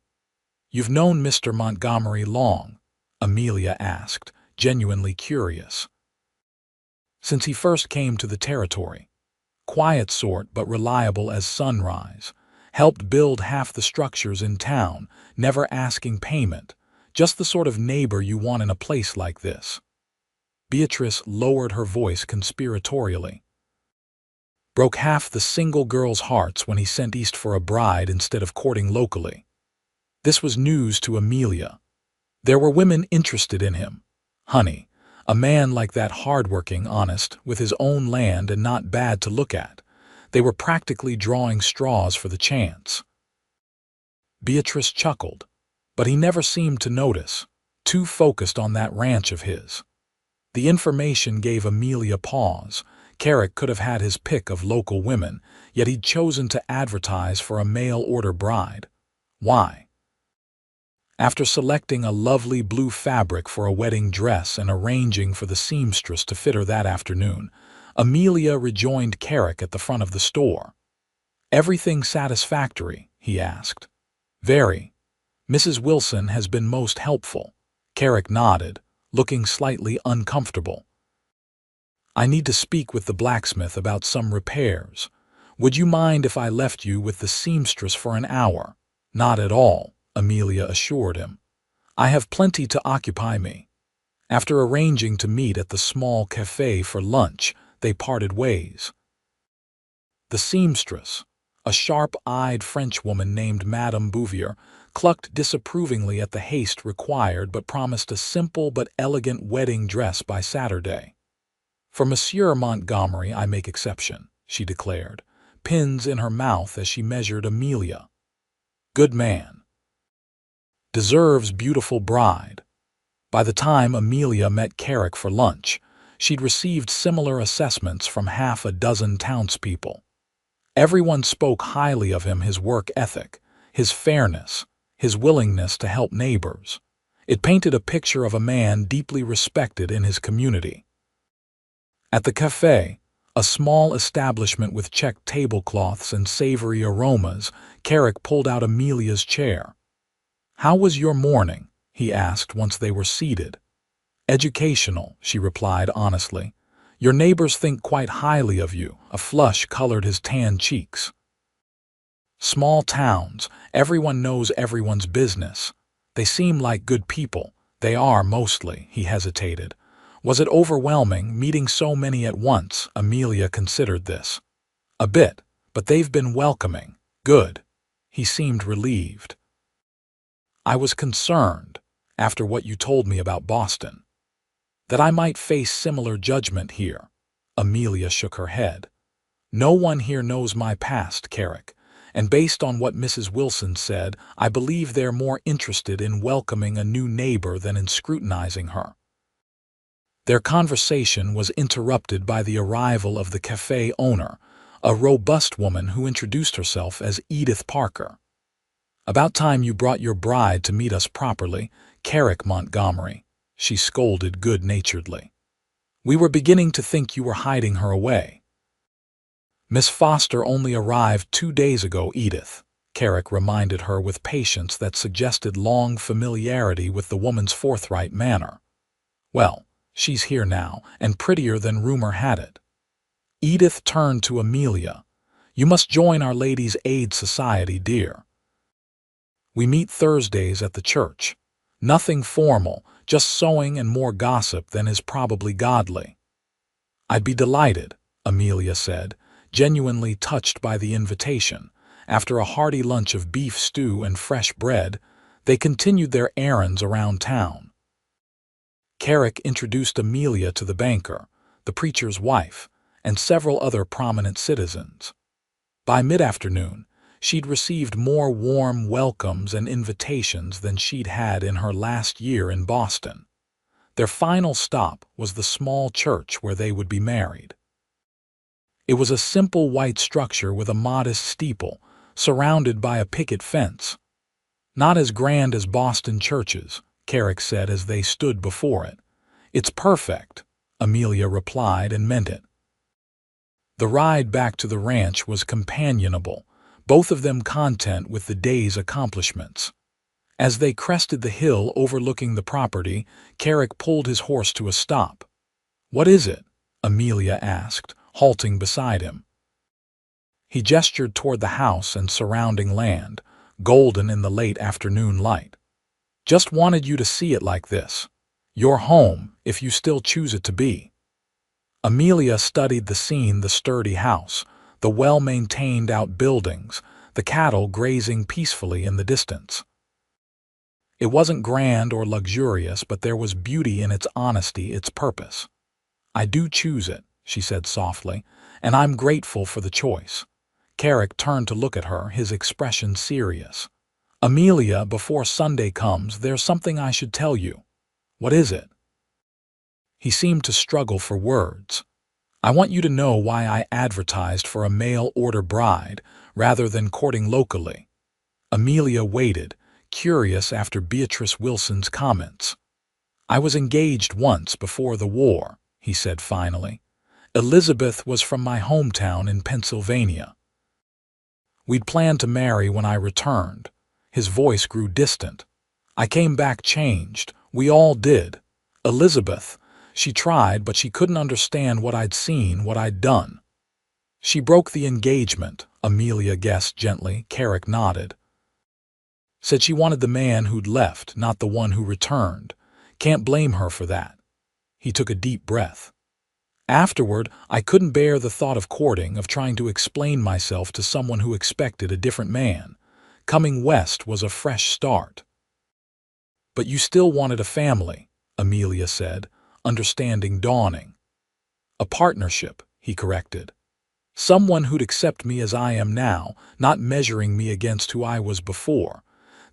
"You've known Mr. Montgomery long?" Amelia asked, genuinely curious. "Since he first came to the territory. Quiet sort but reliable as sunrise. Helped build half the structures in town, never asking payment. Just the sort of neighbor you want in a place like this." Beatrice lowered her voice conspiratorially. "Broke half the single girls' hearts when he sent east for a bride instead of courting locally." This was news to Amelia. There were women interested in him. Honey, a man like that, hardworking, honest, with his own land and not bad to look at. They were practically drawing straws for the chance. Beatrice chuckled, but he never seemed to notice, too focused on that ranch of his. The information gave Amelia pause. Carrick could have had his pick of local women, yet he'd chosen to advertise for a mail-order bride. Why? After selecting a lovely blue fabric for a wedding dress and arranging for the seamstress to fit her that afternoon, Amelia rejoined Carrick at the front of the store. "Everything satisfactory?" he asked. "Very. Mrs. Wilson has been most helpful." Carrick nodded, looking slightly uncomfortable. "I need to speak with the blacksmith about some repairs. Would you mind if I left you with the seamstress for an hour?" "Not at all," Amelia assured him. "I have plenty to occupy me." After arranging to meet at the small cafe for lunch, they parted ways. The seamstress, a sharp-eyed Frenchwoman named Madame Bouvier, clucked disapprovingly at the haste required but promised a simple but elegant wedding dress by Saturday. "For Monsieur Montgomery I make exception," she declared, pins in her mouth as she measured Amelia. "Good man. Deserves beautiful bride." By the time Amelia met Carrick for lunch, she'd received similar assessments from half a dozen townspeople. Everyone spoke highly of him, his work ethic, his fairness, his willingness to help neighbors. It painted a picture of a man deeply respected in his community. At the cafe, a small establishment with checked tablecloths and savory aromas, Carrick pulled out Amelia's chair. "How was your morning?" he asked once they were seated. "Educational," she replied honestly. "Your neighbors think quite highly of you." A flush colored his tan cheeks. "Small towns, everyone knows everyone's business. They seem like good people. They are, mostly," he hesitated. "Was it overwhelming, meeting so many at once?" Amelia considered this. "A bit, but they've been welcoming. Good." He seemed relieved. "I was concerned, after what you told me about Boston, that I might face similar judgment here." Amelia shook her head. "No one here knows my past, Carrick, and based on what Mrs. Wilson said, I believe they're more interested in welcoming a new neighbor than in scrutinizing her." Their conversation was interrupted by the arrival of the cafe owner, a robust woman who introduced herself as Edith Parker. "About time you brought your bride to meet us properly, Carrick Montgomery," she scolded good-naturedly. "We were beginning to think you were hiding her away." "Miss Foster only arrived 2 days ago, Edith," Carrick reminded her with patience that suggested long familiarity with the woman's forthright manner. "Well, she's here now, and prettier than rumor had it." Edith turned to Amelia. "You must join Our Lady's Aid Society, dear. We meet Thursdays at the church. Nothing formal, just sewing and more gossip than is probably godly." "I'd be delighted," Amelia said, genuinely touched by the invitation. After a hearty lunch of beef stew and fresh bread, they continued their errands around town. Carrick introduced Amelia to the banker, the preacher's wife, and several other prominent citizens. By mid-afternoon, she'd received more warm welcomes and invitations than she'd had in her last year in Boston. Their final stop was the small church where they would be married. It was a simple white structure with a modest steeple, surrounded by a picket fence. "Not as grand as Boston churches," Carrick said as they stood before it. "It's perfect," Amelia replied, and meant it. The ride back to the ranch was companionable, both of them content with the day's accomplishments. As they crested the hill overlooking the property, Carrick pulled his horse to a stop. "What is it?" Amelia asked, halting beside him. He gestured toward the house and surrounding land, golden in the late afternoon light. "Just wanted you to see it like this. Your home, if you still choose it to be." Amelia studied the scene: the sturdy house, the well-maintained outbuildings, the cattle grazing peacefully in the distance. It wasn't grand or luxurious, but there was beauty in its honesty, its purpose. "I do choose it," she said softly, "and I'm grateful for the choice." Carrick turned to look at her, his expression serious. "Amelia, before Sunday comes, there's something I should tell you." "What is it?" He seemed to struggle for words. "I want you to know why I advertised for a mail-order bride rather than courting locally." Amelia waited, curious after Beatrice Wilson's comments. "I was engaged once before the war," he said finally. "Elizabeth was from my hometown in Pennsylvania. We'd planned to marry when I returned." His voice grew distant. "I came back changed. We all did. Elizabeth, she tried, but she couldn't understand what I'd seen, what I'd done." "She broke the engagement," Amelia guessed gently. Carrick nodded. "Said she wanted the man who'd left, not the one who returned. Can't blame her for that." He took a deep breath. "Afterward, I couldn't bear the thought of courting, of trying to explain myself to someone who expected a different man. Coming west was a fresh start." "But you still wanted a family," Amelia said, understanding dawning. "A partnership," he corrected. "Someone who'd accept me as I am now, not measuring me against who I was before.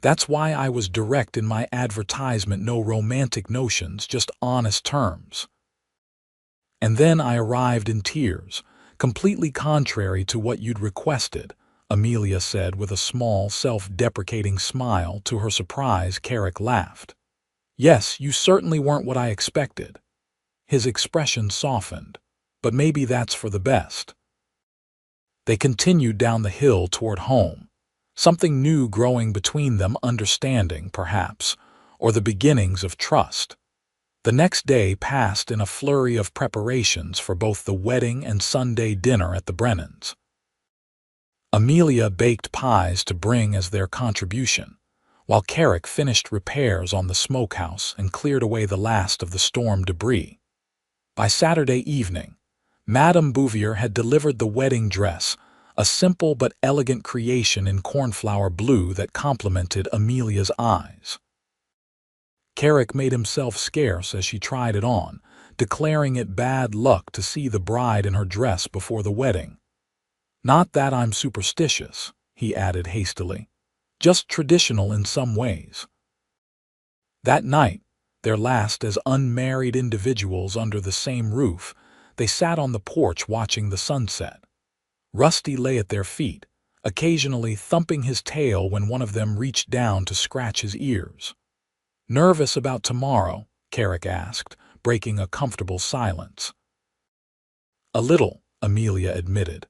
That's why I was direct in my advertisement, no romantic notions, just honest terms. And then I arrived in tears, completely contrary to what you'd requested," Amelia said with a small, self-deprecating smile. To her surprise, Carrick laughed. "Yes, you certainly weren't what I expected." His expression softened. "But maybe that's for the best." They continued down the hill toward home, something new growing between them, understanding, perhaps, or the beginnings of trust. The next day passed in a flurry of preparations for both the wedding and Sunday dinner at the Brennans. Amelia baked pies to bring as their contribution, while Carrick finished repairs on the smokehouse and cleared away the last of the storm debris. By Saturday evening, Madame Bouvier had delivered the wedding dress, a simple but elegant creation in cornflower blue that complemented Amelia's eyes. Carrick made himself scarce as she tried it on, declaring it bad luck to see the bride in her dress before the wedding. "Not that I'm superstitious," he added hastily, "just traditional in some ways." That night, their last as unmarried individuals under the same roof, they sat on the porch watching the sunset. Rusty lay at their feet, occasionally thumping his tail when one of them reached down to scratch his ears. "Nervous about tomorrow?" Carrick asked, breaking a comfortable silence. "A little," Amelia admitted,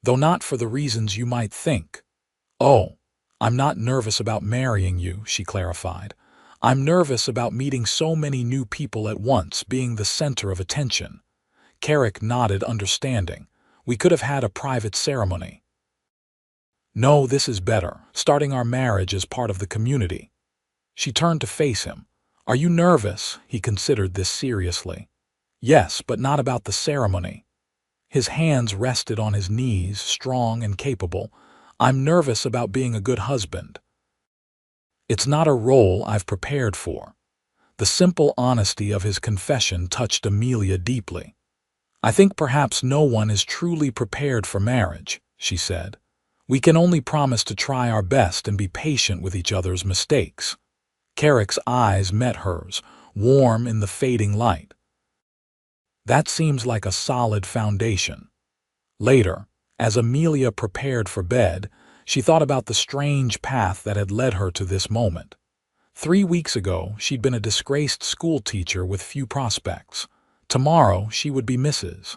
"though not for the reasons you might think." "Oh, I'm not nervous about marrying you," she clarified. "I'm nervous about meeting so many new people at once, being the center of attention." Carrick nodded, understanding. We could have had a private ceremony. No, this is better, starting our marriage as part of the community. She turned to face him. Are you nervous? He considered this seriously. Yes, but not about the ceremony. His hands rested on his knees, strong and capable. I'm nervous about being a good husband. It's not a role I've prepared for. The simple honesty of his confession touched Amelia deeply. I think perhaps no one is truly prepared for marriage, she said. We can only promise to try our best and be patient with each other's mistakes. Carrick's eyes met hers, warm in the fading light. That seems like a solid foundation. Later, as Amelia prepared for bed, she thought about the strange path that had led her to this moment. 3 weeks ago, she'd been a disgraced schoolteacher with few prospects. Tomorrow, she would be Mrs.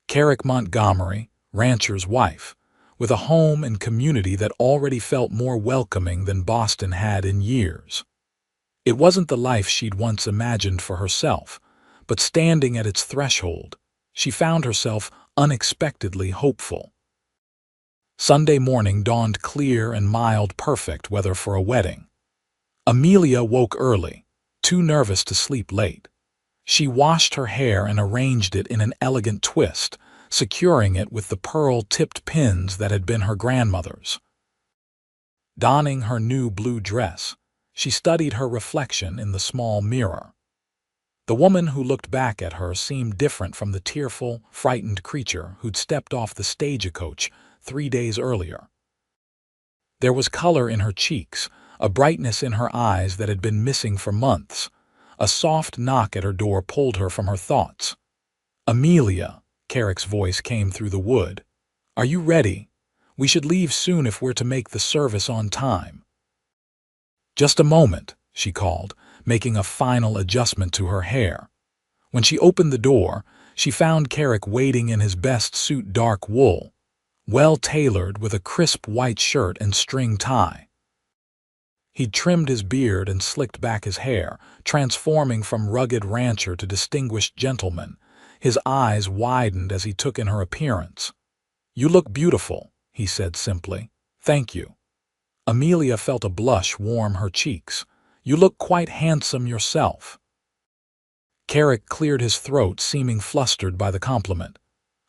Carrick Montgomery, rancher's wife, with a home and community that already felt more welcoming than Boston had in years. It wasn't the life she'd once imagined for herself, but standing at its threshold, she found herself unexpectedly hopeful. Sunday morning dawned clear and mild, perfect weather for a wedding. Amelia woke early, too nervous to sleep late. She washed her hair and arranged it in an elegant twist, securing it with the pearl-tipped pins that had been her grandmother's. Donning her new blue dress, she studied her reflection in the small mirror. The woman who looked back at her seemed different from the tearful, frightened creature who'd stepped off the stagecoach 3 days earlier. There was color in her cheeks, a brightness in her eyes that had been missing for months. A soft knock at her door pulled her from her thoughts. Amelia, Carrick's voice came through the wood. Are you ready? We should leave soon if we're to make the service on time. Just a moment, she called, making a final adjustment to her hair. When she opened the door, she found Carrick waiting in his best suit, dark wool, well-tailored with a crisp white shirt and string tie. He'd trimmed his beard and slicked back his hair, transforming from rugged rancher to distinguished gentleman. His eyes widened as he took in her appearance. You look beautiful, he said simply. Thank you. Amelia felt a blush warm her cheeks. You look quite handsome yourself. Carrick cleared his throat, seeming flustered by the compliment.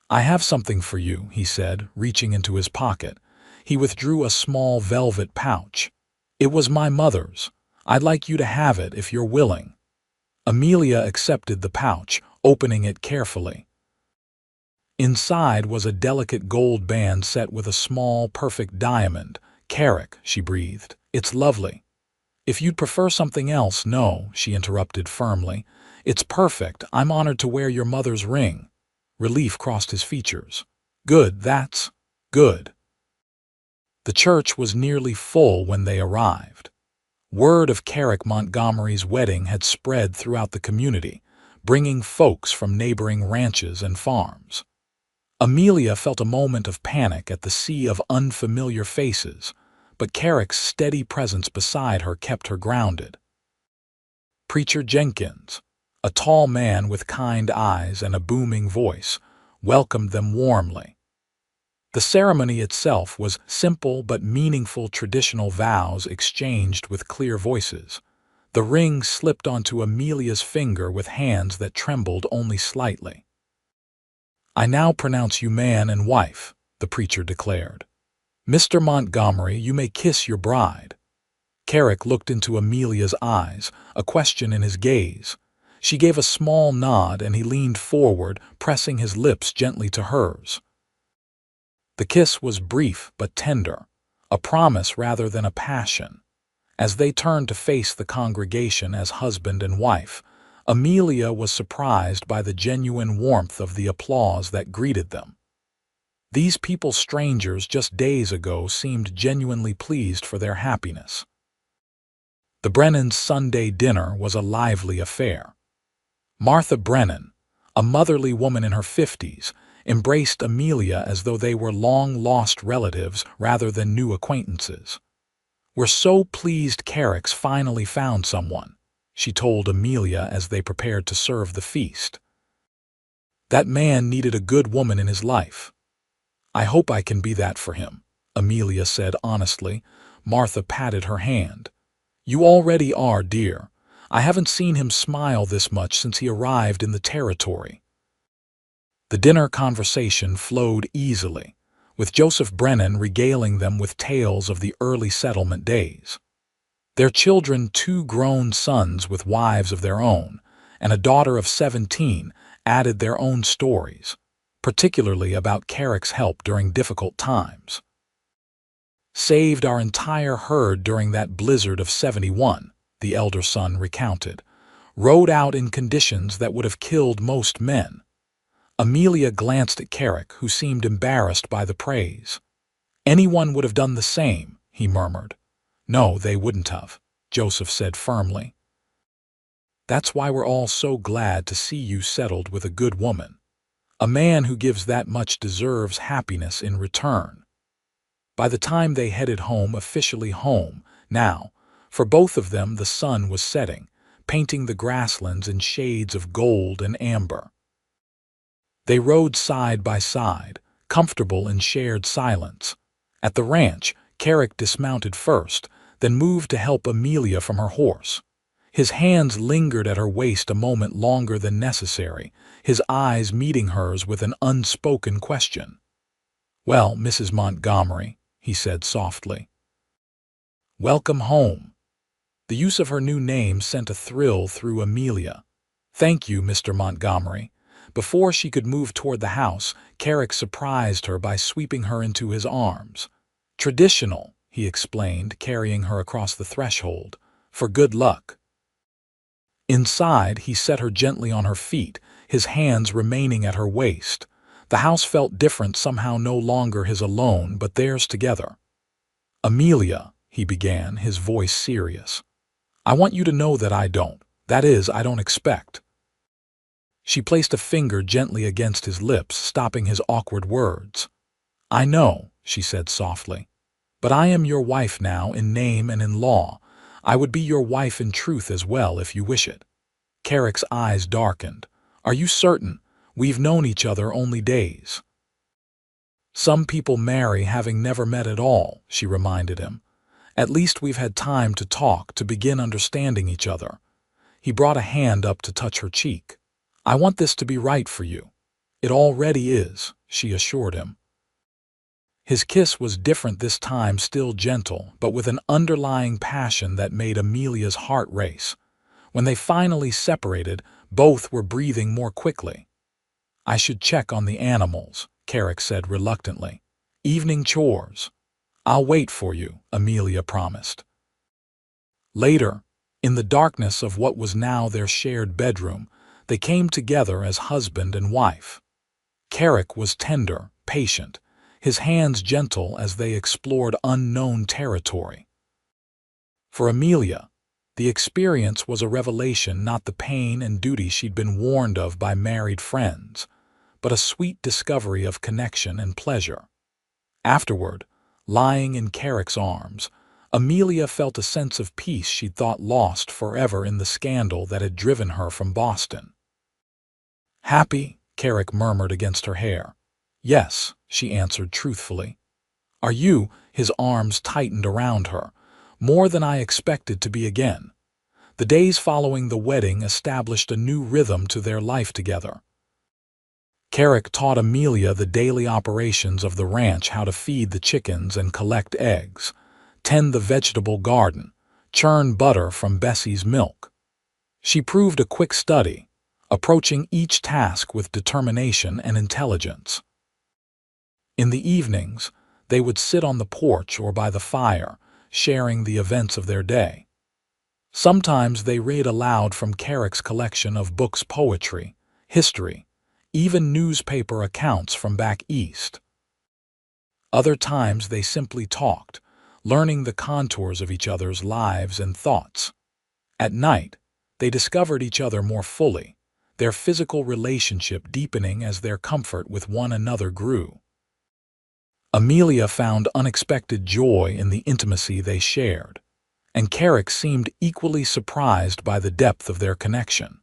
I have something for you, he said, reaching into his pocket. He withdrew a small velvet pouch. It was my mother's. I'd like you to have it if you're willing. Amelia accepted the pouch, opening it carefully. Inside was a delicate gold band set with a small, perfect diamond. Carrick, she breathed. It's lovely. If you'd prefer something else, no, she interrupted firmly. It's perfect. I'm honored to wear your mother's ring. Relief crossed his features. Good, that's good. The church was nearly full when they arrived. Word of Carrick Montgomery's wedding had spread throughout the community, bringing folks from neighboring ranches and farms. Amelia felt a moment of panic at the sea of unfamiliar faces, but Carrick's steady presence beside her kept her grounded. Preacher Jenkins, a tall man with kind eyes and a booming voice, welcomed them warmly. The ceremony itself was simple but meaningful, traditional vows exchanged with clear voices. The ring slipped onto Amelia's finger with hands that trembled only slightly. I now pronounce you man and wife, the preacher declared. Mr. Montgomery, you may kiss your bride. Carrick looked into Amelia's eyes, a question in his gaze. She gave a small nod and he leaned forward, pressing his lips gently to hers. The kiss was brief but tender, a promise rather than a passion. As they turned to face the congregation as husband and wife, Amelia was surprised by the genuine warmth of the applause that greeted them. These people, strangers just days ago, seemed genuinely pleased for their happiness. The Brennans' Sunday dinner was a lively affair. Martha Brennan, a motherly woman in her 50s, embraced Amelia as though they were long-lost relatives rather than new acquaintances. We're so pleased Carrick's finally found someone, she told Amelia as they prepared to serve the feast. That man needed a good woman in his life. I hope I can be that for him, Amelia said honestly. Martha patted her hand. You already are, dear. I haven't seen him smile this much since he arrived in the territory. The dinner conversation flowed easily, with Joseph Brennan regaling them with tales of the early settlement days. Their children, 2 grown sons with wives of their own, and a daughter of 17, added their own stories, particularly about Carrick's help during difficult times. Saved our entire herd during that blizzard of '71, the elder son recounted. Rode out in conditions that would have killed most men. Amelia glanced at Carrick, who seemed embarrassed by the praise. Anyone would have done the same, he murmured. No, they wouldn't have, Joseph said firmly. That's why we're all so glad to see you settled with a good woman. A man who gives that much deserves happiness in return. By the time they headed home, officially home, now, for both of them the sun was setting, painting the grasslands in shades of gold and amber. They rode side by side, comfortable in shared silence. At the ranch, Carrick dismounted first, then moved to help Amelia from her horse. His hands lingered at her waist a moment longer than necessary, his eyes meeting hers with an unspoken question. Well, Mrs. Montgomery, he said softly. Welcome home. The use of her new name sent a thrill through Amelia. Thank you, Mr. Montgomery. Before she could move toward the house, Carrick surprised her by sweeping her into his arms. Traditional, he explained, carrying her across the threshold, for good luck. Inside, he set her gently on her feet, his hands remaining at her waist. The house felt different, somehow no longer his alone, but theirs together. Amelia, he began, his voice serious. I want you to know that I don't expect. She placed a finger gently against his lips, stopping his awkward words. I know, she said softly, but I am your wife now in name and in law. I would be your wife in truth as well if you wish it. Carrick's eyes darkened. Are you certain? We've known each other only days. Some people marry having never met at all, she reminded him. At least we've had time to talk, to begin understanding each other. He brought a hand up to touch her cheek. I want this to be right for you. It already is, she assured him. His kiss was different this time, still gentle, but with an underlying passion that made Amelia's heart race. When they finally separated, both were breathing more quickly. I should check on the animals, Carrick said reluctantly. Evening chores. I'll wait for you, Amelia promised. Later, in the darkness of what was now their shared bedroom, they came together as husband and wife. Carrick was tender, patient, his hands gentle as they explored unknown territory. For Amelia, the experience was a revelation, not the pain and duty she'd been warned of by married friends, but a sweet discovery of connection and pleasure. Afterward, lying in Carrick's arms, Amelia felt a sense of peace she'd thought lost forever in the scandal that had driven her from Boston. Happy? Carrick murmured against her hair. Yes, she answered truthfully. Are you? His arms tightened around her. More than I expected to be again. The days following the wedding established a new rhythm to their life together. Carrick taught Amelia the daily operations of the ranch, how to feed the chickens and collect eggs, tend the vegetable garden, churn butter from Bessie's milk. She proved a quick study, approaching each task with determination and intelligence. In the evenings, they would sit on the porch or by the fire, sharing the events of their day. Sometimes they read aloud from Carrick's collection of books, poetry, history, even newspaper accounts from back east. Other times they simply talked, learning the contours of each other's lives and thoughts. At night, they discovered each other more fully, their physical relationship deepening as their comfort with one another grew. Amelia found unexpected joy in the intimacy they shared, and Carrick seemed equally surprised by the depth of their connection.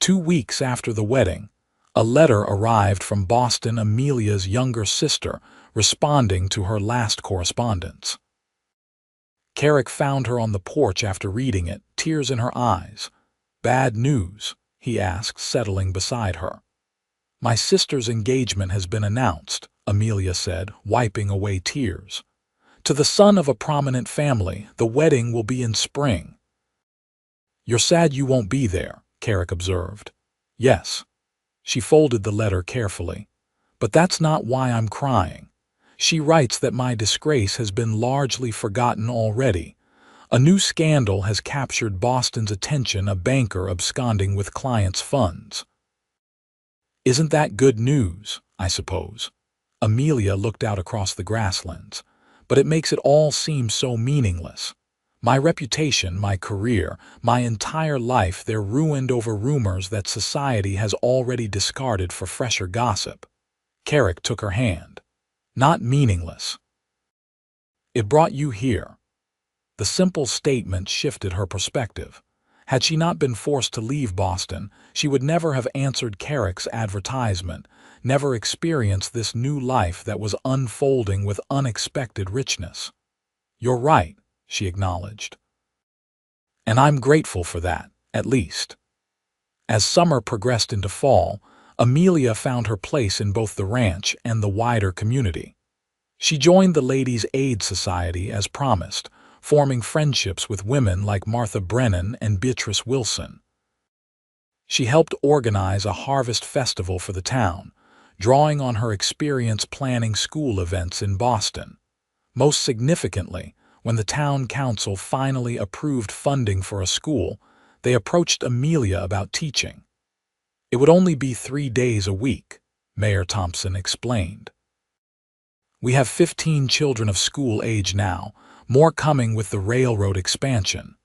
2 weeks after the wedding, A letter arrived from Boston, Amelia's younger sister, responding to her last correspondence. Carrick found her on the porch after reading it, tears in her eyes. "Bad news?" he asked, settling beside her. "My sister's engagement has been announced," Amelia said, wiping away tears. "To the son of a prominent family. The wedding will be in spring." "You're sad you won't be there," Carrick observed. "Yes." She folded the letter carefully. "But that's not why I'm crying. She writes that my disgrace has been largely forgotten already. A new scandal has captured Boston's attention, a banker absconding with clients' funds." "Isn't that good news, I suppose?" Amelia looked out across the grasslands. "But it makes it all seem so meaningless. My reputation, my career, my entire life, they're ruined over rumors that society has already discarded for fresher gossip." Carrick took her hand. "Not meaningless. It brought you here." The simple statement shifted her perspective. Had she not been forced to leave Boston, she would never have answered Carrick's advertisement, never experienced this new life that was unfolding with unexpected richness. "You're right," she acknowledged. "And I'm grateful for that, at least." As summer progressed into fall, Amelia found her place in both the ranch and the wider community. She joined the Ladies' Aid Society as promised, forming friendships with women like Martha Brennan and Beatrice Wilson. She helped organize a harvest festival for the town, drawing on her experience planning school events in Boston. Most significantly, when the town council finally approved funding for a school, they approached Amelia about teaching. "It would only be 3 days a week," Mayor Thompson explained. "We have 15 children of school age now, more coming with the railroad expansion."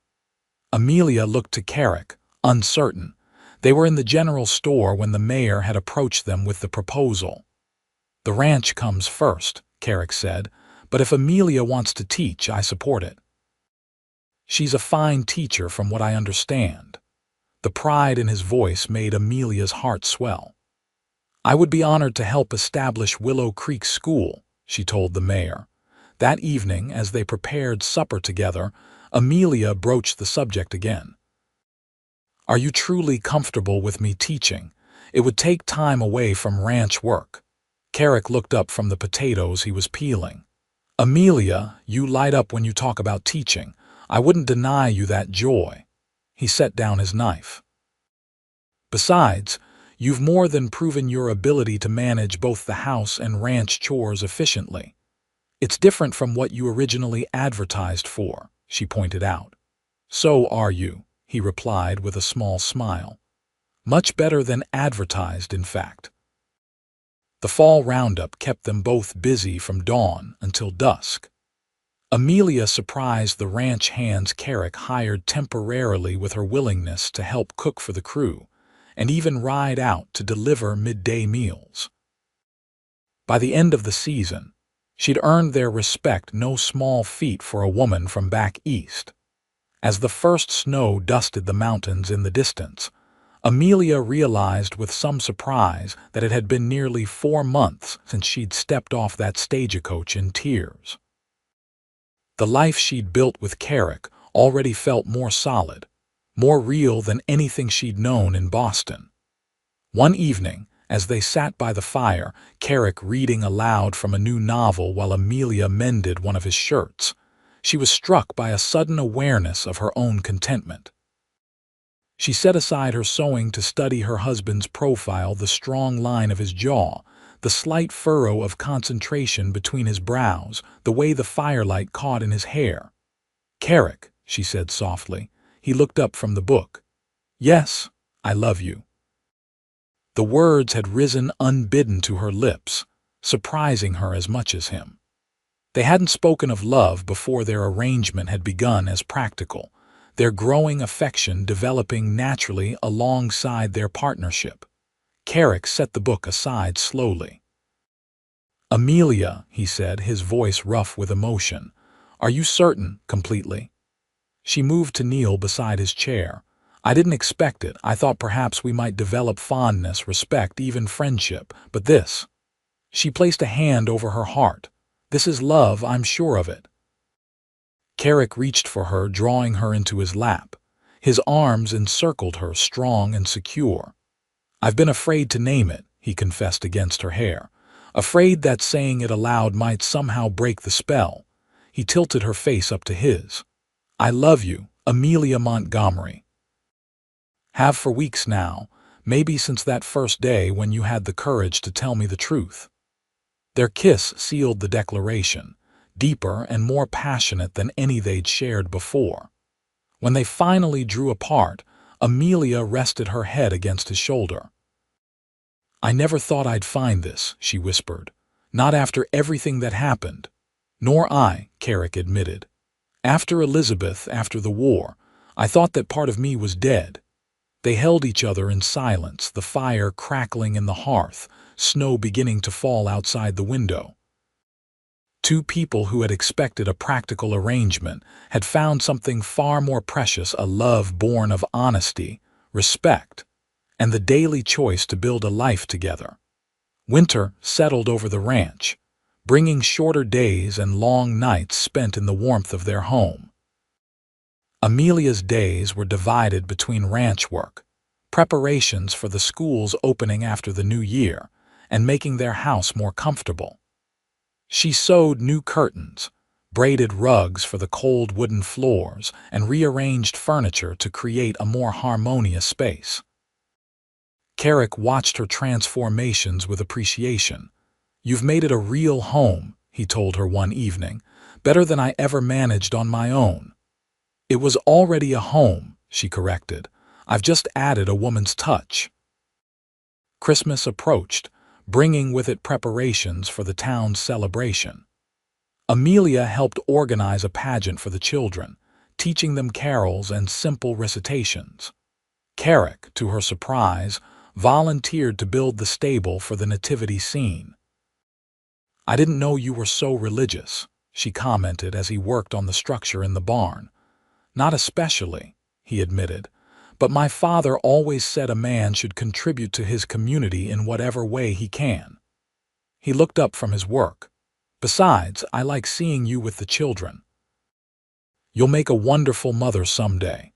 Amelia looked to Carrick, uncertain. They were in the general store when the mayor had approached them with the proposal. "The ranch comes first," Carrick said, "but if Amelia wants to teach, I support it. She's a fine teacher from what I understand." The pride in his voice made Amelia's heart swell. "I would be honored to help establish Willow Creek School," she told the mayor. That evening, as they prepared supper together, Amelia broached the subject again. "Are you truly comfortable with me teaching? It would take time away from ranch work." Carrick looked up from the potatoes he was peeling. "Amelia, you light up when you talk about teaching. I wouldn't deny you that joy." He set down his knife. "Besides, you've more than proven your ability to manage both the house and ranch chores efficiently. It's different from what you originally advertised for," she pointed out. "So are you," he replied with a small smile. "Much better than advertised, in fact." The fall roundup kept them both busy from dawn until dusk. Amelia surprised the ranch hands Carrick hired temporarily with her willingness to help cook for the crew, and even ride out to deliver midday meals. By the end of the season, she'd earned their respect, no small feat for a woman from back east. As the first snow dusted the mountains in the distance, Amelia realized with some surprise that it had been nearly 4 months since she'd stepped off that stagecoach in tears. The life she'd built with Carrick already felt more solid, more real than anything she'd known in Boston. One evening, as they sat by the fire, Carrick reading aloud from a new novel while Amelia mended one of his shirts, she was struck by a sudden awareness of her own contentment. She set aside her sewing to study her husband's profile, the strong line of his jaw, the slight furrow of concentration between his brows, the way the firelight caught in his hair. "Carrick," she said softly. He looked up from the book. "Yes, I love you." The words had risen unbidden to her lips, surprising her as much as him. They hadn't spoken of love before their arrangement had begun as practical, their growing affection developing naturally alongside their partnership. Carrick set the book aside slowly. "Amelia," he said, his voice rough with emotion, "are you certain, completely?" She moved to kneel beside his chair. I didn't expect it. I thought perhaps we might develop fondness, respect, even friendship. But this. She placed a hand over her heart. This is love, I'm sure of it. Carrick reached for her, drawing her into his lap. His arms encircled her, strong and secure. I've been afraid to name it, he confessed against her hair. Afraid that saying it aloud might somehow break the spell. He tilted her face up to his. I love you, Amelia Montgomery. Have for weeks now, maybe since that first day when you had the courage to tell me the truth. Their kiss sealed the declaration, deeper and more passionate than any they'd shared before. When they finally drew apart, Amelia rested her head against his shoulder. I never thought I'd find this, she whispered. Not after everything that happened. Nor I, Carrick admitted. After Elizabeth, after the war, I thought that part of me was dead. They held each other in silence, the fire crackling in the hearth, snow beginning to fall outside the window. Two people who had expected a practical arrangement had found something far more precious, a love born of honesty, respect, and the daily choice to build a life together. Winter settled over the ranch, bringing shorter days and long nights spent in the warmth of their home. Amelia's days were divided between ranch work, preparations for the schools opening after the new year, and making their house more comfortable. She sewed new curtains, braided rugs for the cold wooden floors, and rearranged furniture to create a more harmonious space. Carrick watched her transformations with appreciation. You've made it a real home, he told her one evening, better than I ever managed on my own. It was already a home, she corrected. I've just added a woman's touch. Christmas approached, bringing with it preparations for the town's celebration. Amelia helped organize a pageant for the children, teaching them carols and simple recitations. Carrick, to her surprise, volunteered to build the stable for the nativity scene. I didn't know you were so religious, she commented as he worked on the structure in the barn. Not especially, he admitted, but my father always said a man should contribute to his community in whatever way he can. He looked up from his work. Besides, I like seeing you with the children. You'll make a wonderful mother someday.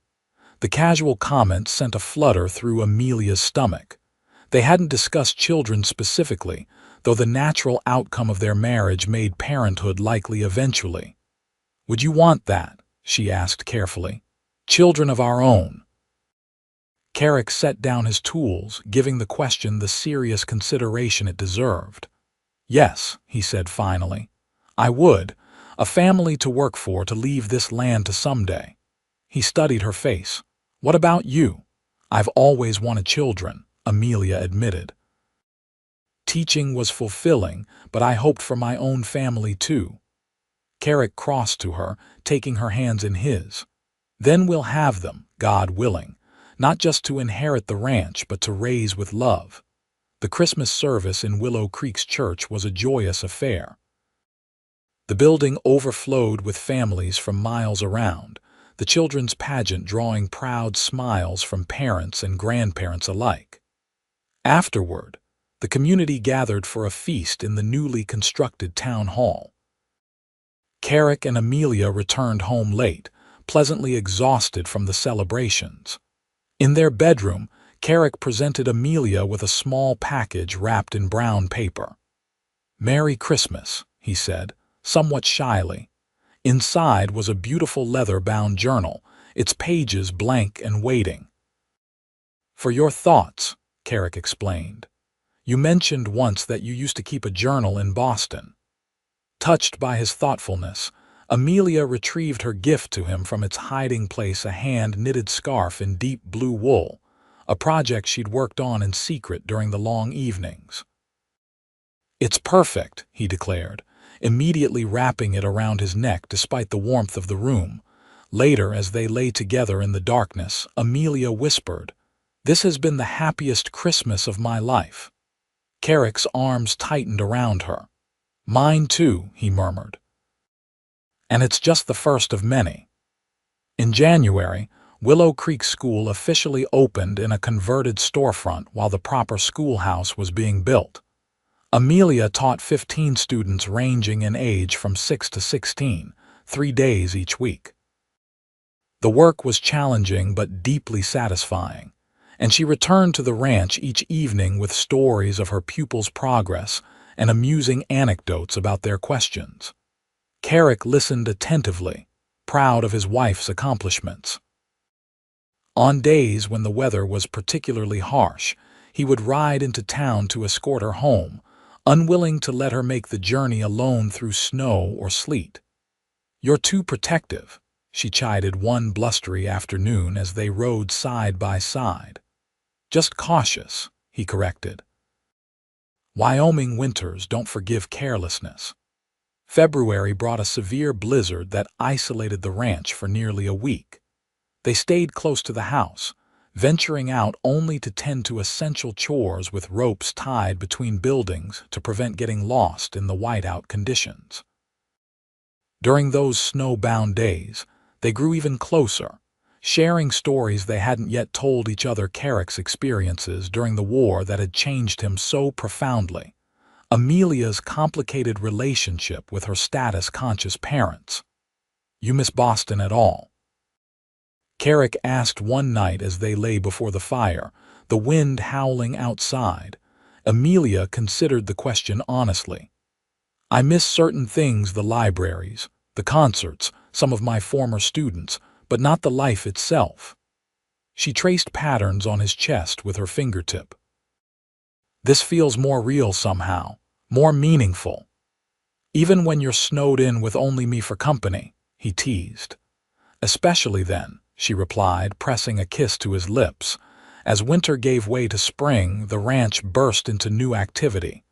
The casual comment sent a flutter through Amelia's stomach. They hadn't discussed children specifically, though the natural outcome of their marriage made parenthood likely eventually. Would you want that? She asked carefully. Children of our own. Carrick set down his tools, giving the question the serious consideration it deserved. Yes, he said finally. I would. A family to work for, to leave this land to someday. He studied her face. What about you? I've always wanted children, Amelia admitted. Teaching was fulfilling, but I hoped for my own family too. Carrick crossed to her, taking her hands in his. Then we'll have them, God willing, not just to inherit the ranch, but to raise with love. The Christmas service in Willow Creek's church was a joyous affair. The building overflowed with families from miles around, the children's pageant drawing proud smiles from parents and grandparents alike. Afterward, the community gathered for a feast in the newly constructed town hall. Carrick and Amelia returned home late, pleasantly exhausted from the celebrations. In their bedroom, Carrick presented Amelia with a small package wrapped in brown paper. Merry Christmas, he said, somewhat shyly. Inside was a beautiful leather-bound journal, its pages blank and waiting. For your thoughts, Carrick explained. You mentioned once that you used to keep a journal in Boston. Touched by his thoughtfulness, Amelia retrieved her gift to him from its hiding place, a hand-knitted scarf in deep blue wool, a project she'd worked on in secret during the long evenings. It's perfect, he declared, immediately wrapping it around his neck despite the warmth of the room. Later, as they lay together in the darkness, Amelia whispered, "This has been the happiest Christmas of my life." Carrick's arms tightened around her. "Mine too," he murmured. "And it's just the first of many." In January, Willow Creek School officially opened in a converted storefront while the proper schoolhouse was being built. Amelia taught 15 students ranging in age from 6 to 16, 3 days each week. The work was challenging but deeply satisfying, and she returned to the ranch each evening with stories of her pupils' progress and amusing anecdotes about their questions. Carrick listened attentively, proud of his wife's accomplishments. On days when the weather was particularly harsh, he would ride into town to escort her home, unwilling to let her make the journey alone through snow or sleet. "You're too protective," she chided one blustery afternoon as they rode side by side. "Just cautious," he corrected. Wyoming winters don't forgive carelessness. February brought a severe blizzard that isolated the ranch for nearly a week. They stayed close to the house, venturing out only to tend to essential chores with ropes tied between buildings to prevent getting lost in the whiteout conditions. During those snow-bound days, they grew even closer, sharing stories they hadn't yet told each other. Carrick's experiences during the war that had changed him so profoundly. Amelia's complicated relationship with her status-conscious parents. "You miss Boston at all?" Carrick asked one night as they lay before the fire, the wind howling outside. Amelia considered the question honestly. "I miss certain things, the libraries, the concerts, some of my former students, but not the life itself." She traced patterns on his chest with her fingertip. "This feels more real somehow, more meaningful. Even when you're snowed in with only me for company," he teased. "Especially then," she replied, pressing a kiss to his lips. As winter gave way to spring, the ranch burst into new activity.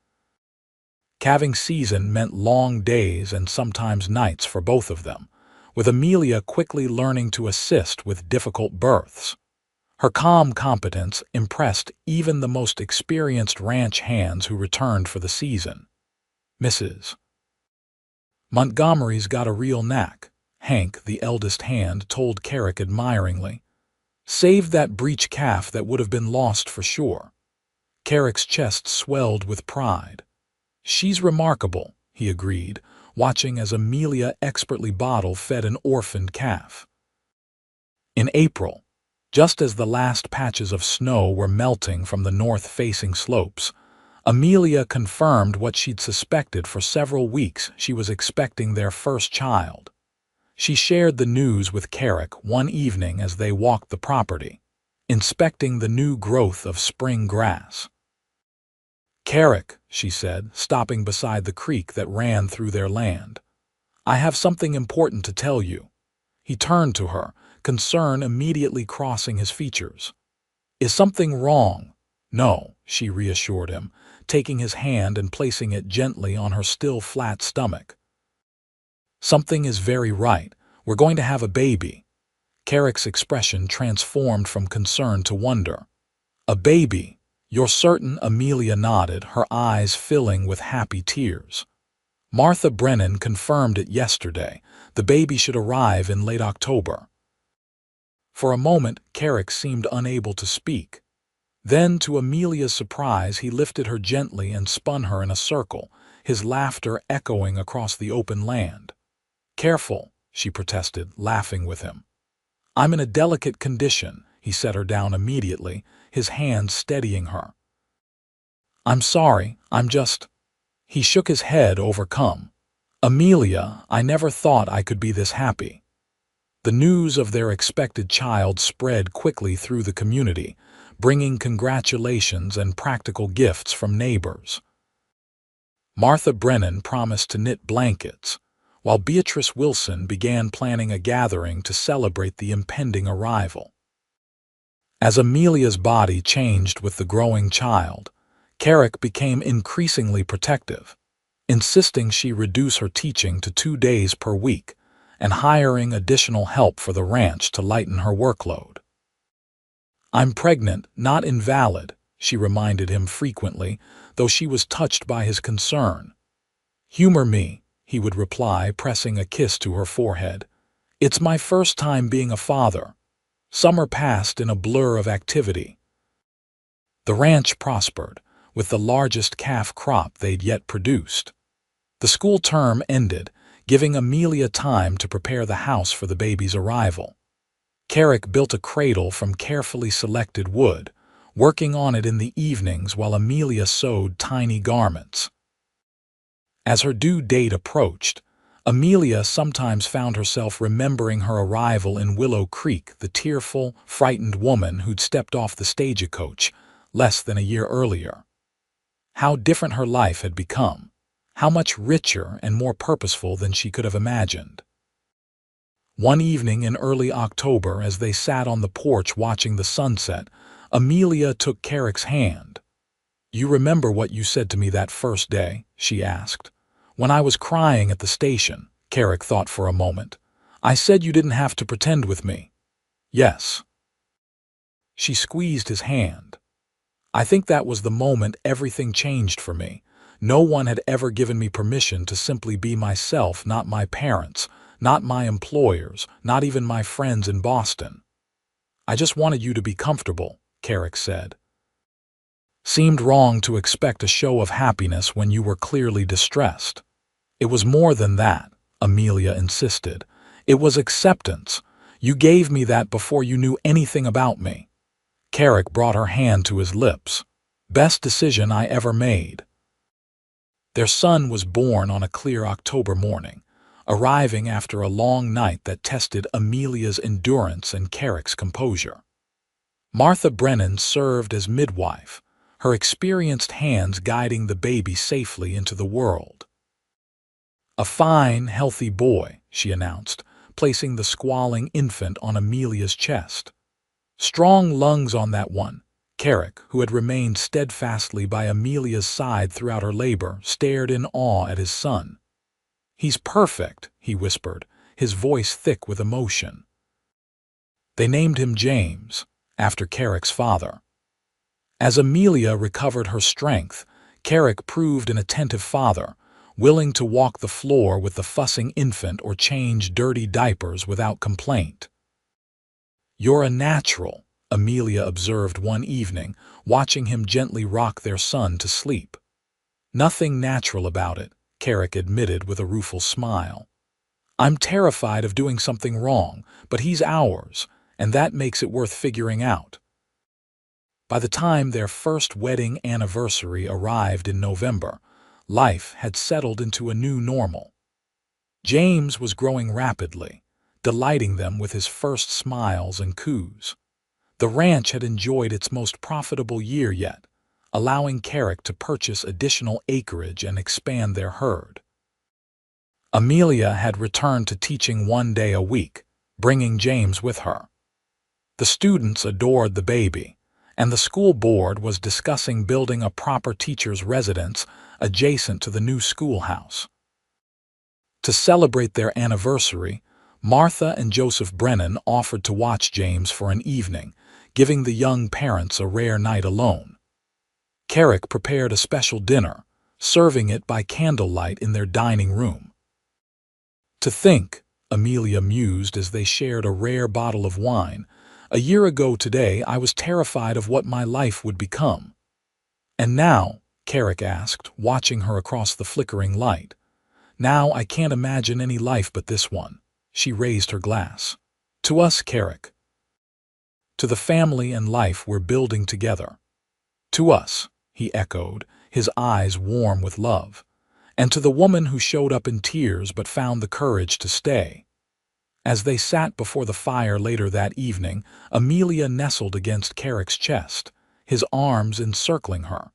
Calving season meant long days and sometimes nights for both of them, with Amelia quickly learning to assist with difficult births. Her calm competence impressed even the most experienced ranch hands who returned for the season. "Mrs. Montgomery's got a real knack," Hank, the eldest hand, told Carrick admiringly. "Saved that breech calf that would have been lost for sure." Carrick's chest swelled with pride. "She's remarkable," he agreed, watching as Amelia expertly bottle-fed an orphaned calf. In April, just as the last patches of snow were melting from the north-facing slopes, Amelia confirmed what she'd suspected for several weeks: she was expecting their first child. She shared the news with Carrick one evening as they walked the property, inspecting the new growth of spring grass. "Carrick," she said, stopping beside the creek that ran through their land, "I have something important to tell you." He turned to her, concern immediately crossing his features. "Is something wrong?" "No," she reassured him, taking his hand and placing it gently on her still flat stomach. "Something is very right. We're going to have a baby." Carrick's expression transformed from concern to wonder. "A baby? You're certain?" Amelia nodded, her eyes filling with happy tears. "Martha Brennan confirmed it yesterday. The baby should arrive in late October." For a moment, Carrick seemed unable to speak. Then, to Amelia's surprise, he lifted her gently and spun her in a circle, his laughter echoing across the open land. "Careful," she protested, laughing with him. "I'm in a delicate condition." He set her down immediately, his hand steadying her. "I'm sorry, I'm just—" He shook his head, overcome. "Amelia, I never thought I could be this happy." The news of their expected child spread quickly through the community, bringing congratulations and practical gifts from neighbors. Martha Brennan promised to knit blankets, while Beatrice Wilson began planning a gathering to celebrate the impending arrival. As Amelia's body changed with the growing child, Carrick became increasingly protective, insisting she reduce her teaching to 2 days per week and hiring additional help for the ranch to lighten her workload. "I'm pregnant, not invalid," she reminded him frequently, though she was touched by his concern. "Humor me," he would reply, pressing a kiss to her forehead. "It's my first time being a father." Summer passed in a blur of activity. The ranch prospered, with the largest calf crop they'd yet produced. The school term ended, giving Amelia time to prepare the house for the baby's arrival. Carrick built a cradle from carefully selected wood, working on it in the evenings while Amelia sewed tiny garments. As her due date approached, Amelia sometimes found herself remembering her arrival in Willow Creek, the tearful, frightened woman who'd stepped off the stagecoach less than a year earlier. How different her life had become, how much richer and more purposeful than she could have imagined. One evening in early October, as they sat on the porch watching the sunset, Amelia took Carrick's hand. "You remember what you said to me that first day?" she asked. "When I was crying at the station," Carrick thought for a moment. "I said you didn't have to pretend with me." "Yes." She squeezed his hand. "I think that was the moment everything changed for me. No one had ever given me permission to simply be myself, not my parents, not my employers, not even my friends in Boston." "I just wanted you to be comfortable," Carrick said. "Seemed wrong to expect a show of happiness when you were clearly distressed." "It was more than that," Amelia insisted. "It was acceptance. You gave me that before you knew anything about me." Carrick brought her hand to his lips. "Best decision I ever made." Their son was born on a clear October morning, arriving after a long night that tested Amelia's endurance and Carrick's composure. Martha Brennan served as midwife, her experienced hands guiding the baby safely into the world. "A fine, healthy boy," she announced, placing the squalling infant on Amelia's chest. "Strong lungs on that one." Carrick, who had remained steadfastly by Amelia's side throughout her labor, stared in awe at his son. "He's perfect," he whispered, his voice thick with emotion. They named him James, after Carrick's father. As Amelia recovered her strength, Carrick proved an attentive father, willing to walk the floor with the fussing infant or change dirty diapers without complaint. "You're a natural," Amelia observed one evening, watching him gently rock their son to sleep. "Nothing natural about it," Carrick admitted with a rueful smile. "I'm terrified of doing something wrong, but he's ours, and that makes it worth figuring out." By the time their first wedding anniversary arrived in November, life had settled into a new normal. James was growing rapidly, delighting them with his first smiles and coos. The ranch had enjoyed its most profitable year yet, allowing Carrick to purchase additional acreage and expand their herd. Amelia had returned to teaching 1 day a week, bringing James with her. The students adored the baby, and the school board was discussing building a proper teacher's residence adjacent to the new schoolhouse. To celebrate their anniversary, Martha and Joseph Brennan offered to watch James for an evening, giving the young parents a rare night alone. Carrick prepared a special dinner, serving it by candlelight in their dining room. "To think," Amelia mused as they shared a rare bottle of wine, "a year ago today I was terrified of what my life would become." "And now," Carrick asked, watching her across the flickering light, "now I can't imagine any life but this one." She raised her glass. "To us, Carrick." "To the family and life we're building together." "To us," he echoed, his eyes warm with love. "And to the woman who showed up in tears but found the courage to stay." As they sat before the fire later that evening, Amelia nestled against Carrick's chest, his arms encircling her.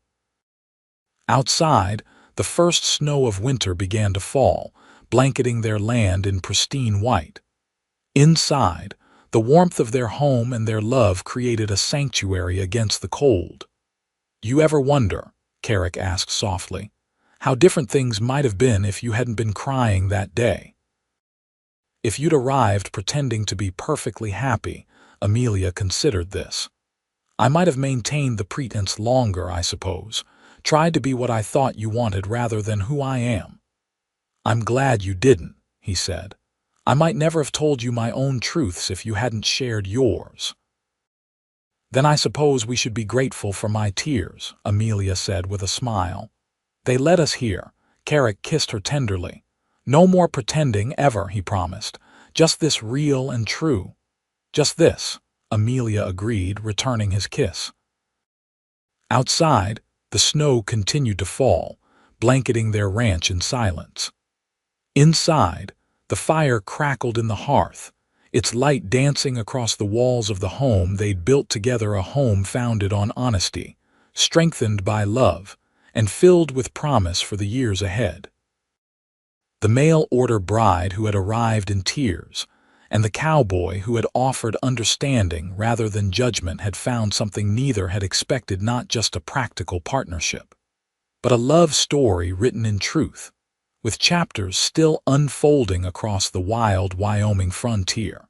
Outside, the first snow of winter began to fall, blanketing their land in pristine white. Inside, the warmth of their home and their love created a sanctuary against the cold. "You ever wonder," Carrick asked softly, "how different things might have been if you hadn't been crying that day? If you'd arrived pretending to be perfectly happy," Amelia considered this. "I might have maintained the pretense longer, I suppose, tried to be what I thought you wanted rather than who I am." "I'm glad you didn't," he said. I might never have told you my own truths if you hadn't shared yours." "Then I suppose we should be grateful for my tears," Amelia said with a smile. "They led us here." Carrick kissed her tenderly. "No more pretending ever," he promised. "Just this real and true." "Just this," Amelia agreed, returning his kiss. Outside, the snow continued to fall, blanketing their ranch in silence. Inside, the fire crackled in the hearth, its light dancing across the walls of the home they'd built together, a home founded on honesty, strengthened by love, and filled with promise for the years ahead. The mail-order bride who had arrived in tears, and the cowboy who had offered understanding rather than judgment had found something neither had expected, not just a practical partnership, but a love story written in truth, with chapters still unfolding across the wild Wyoming frontier.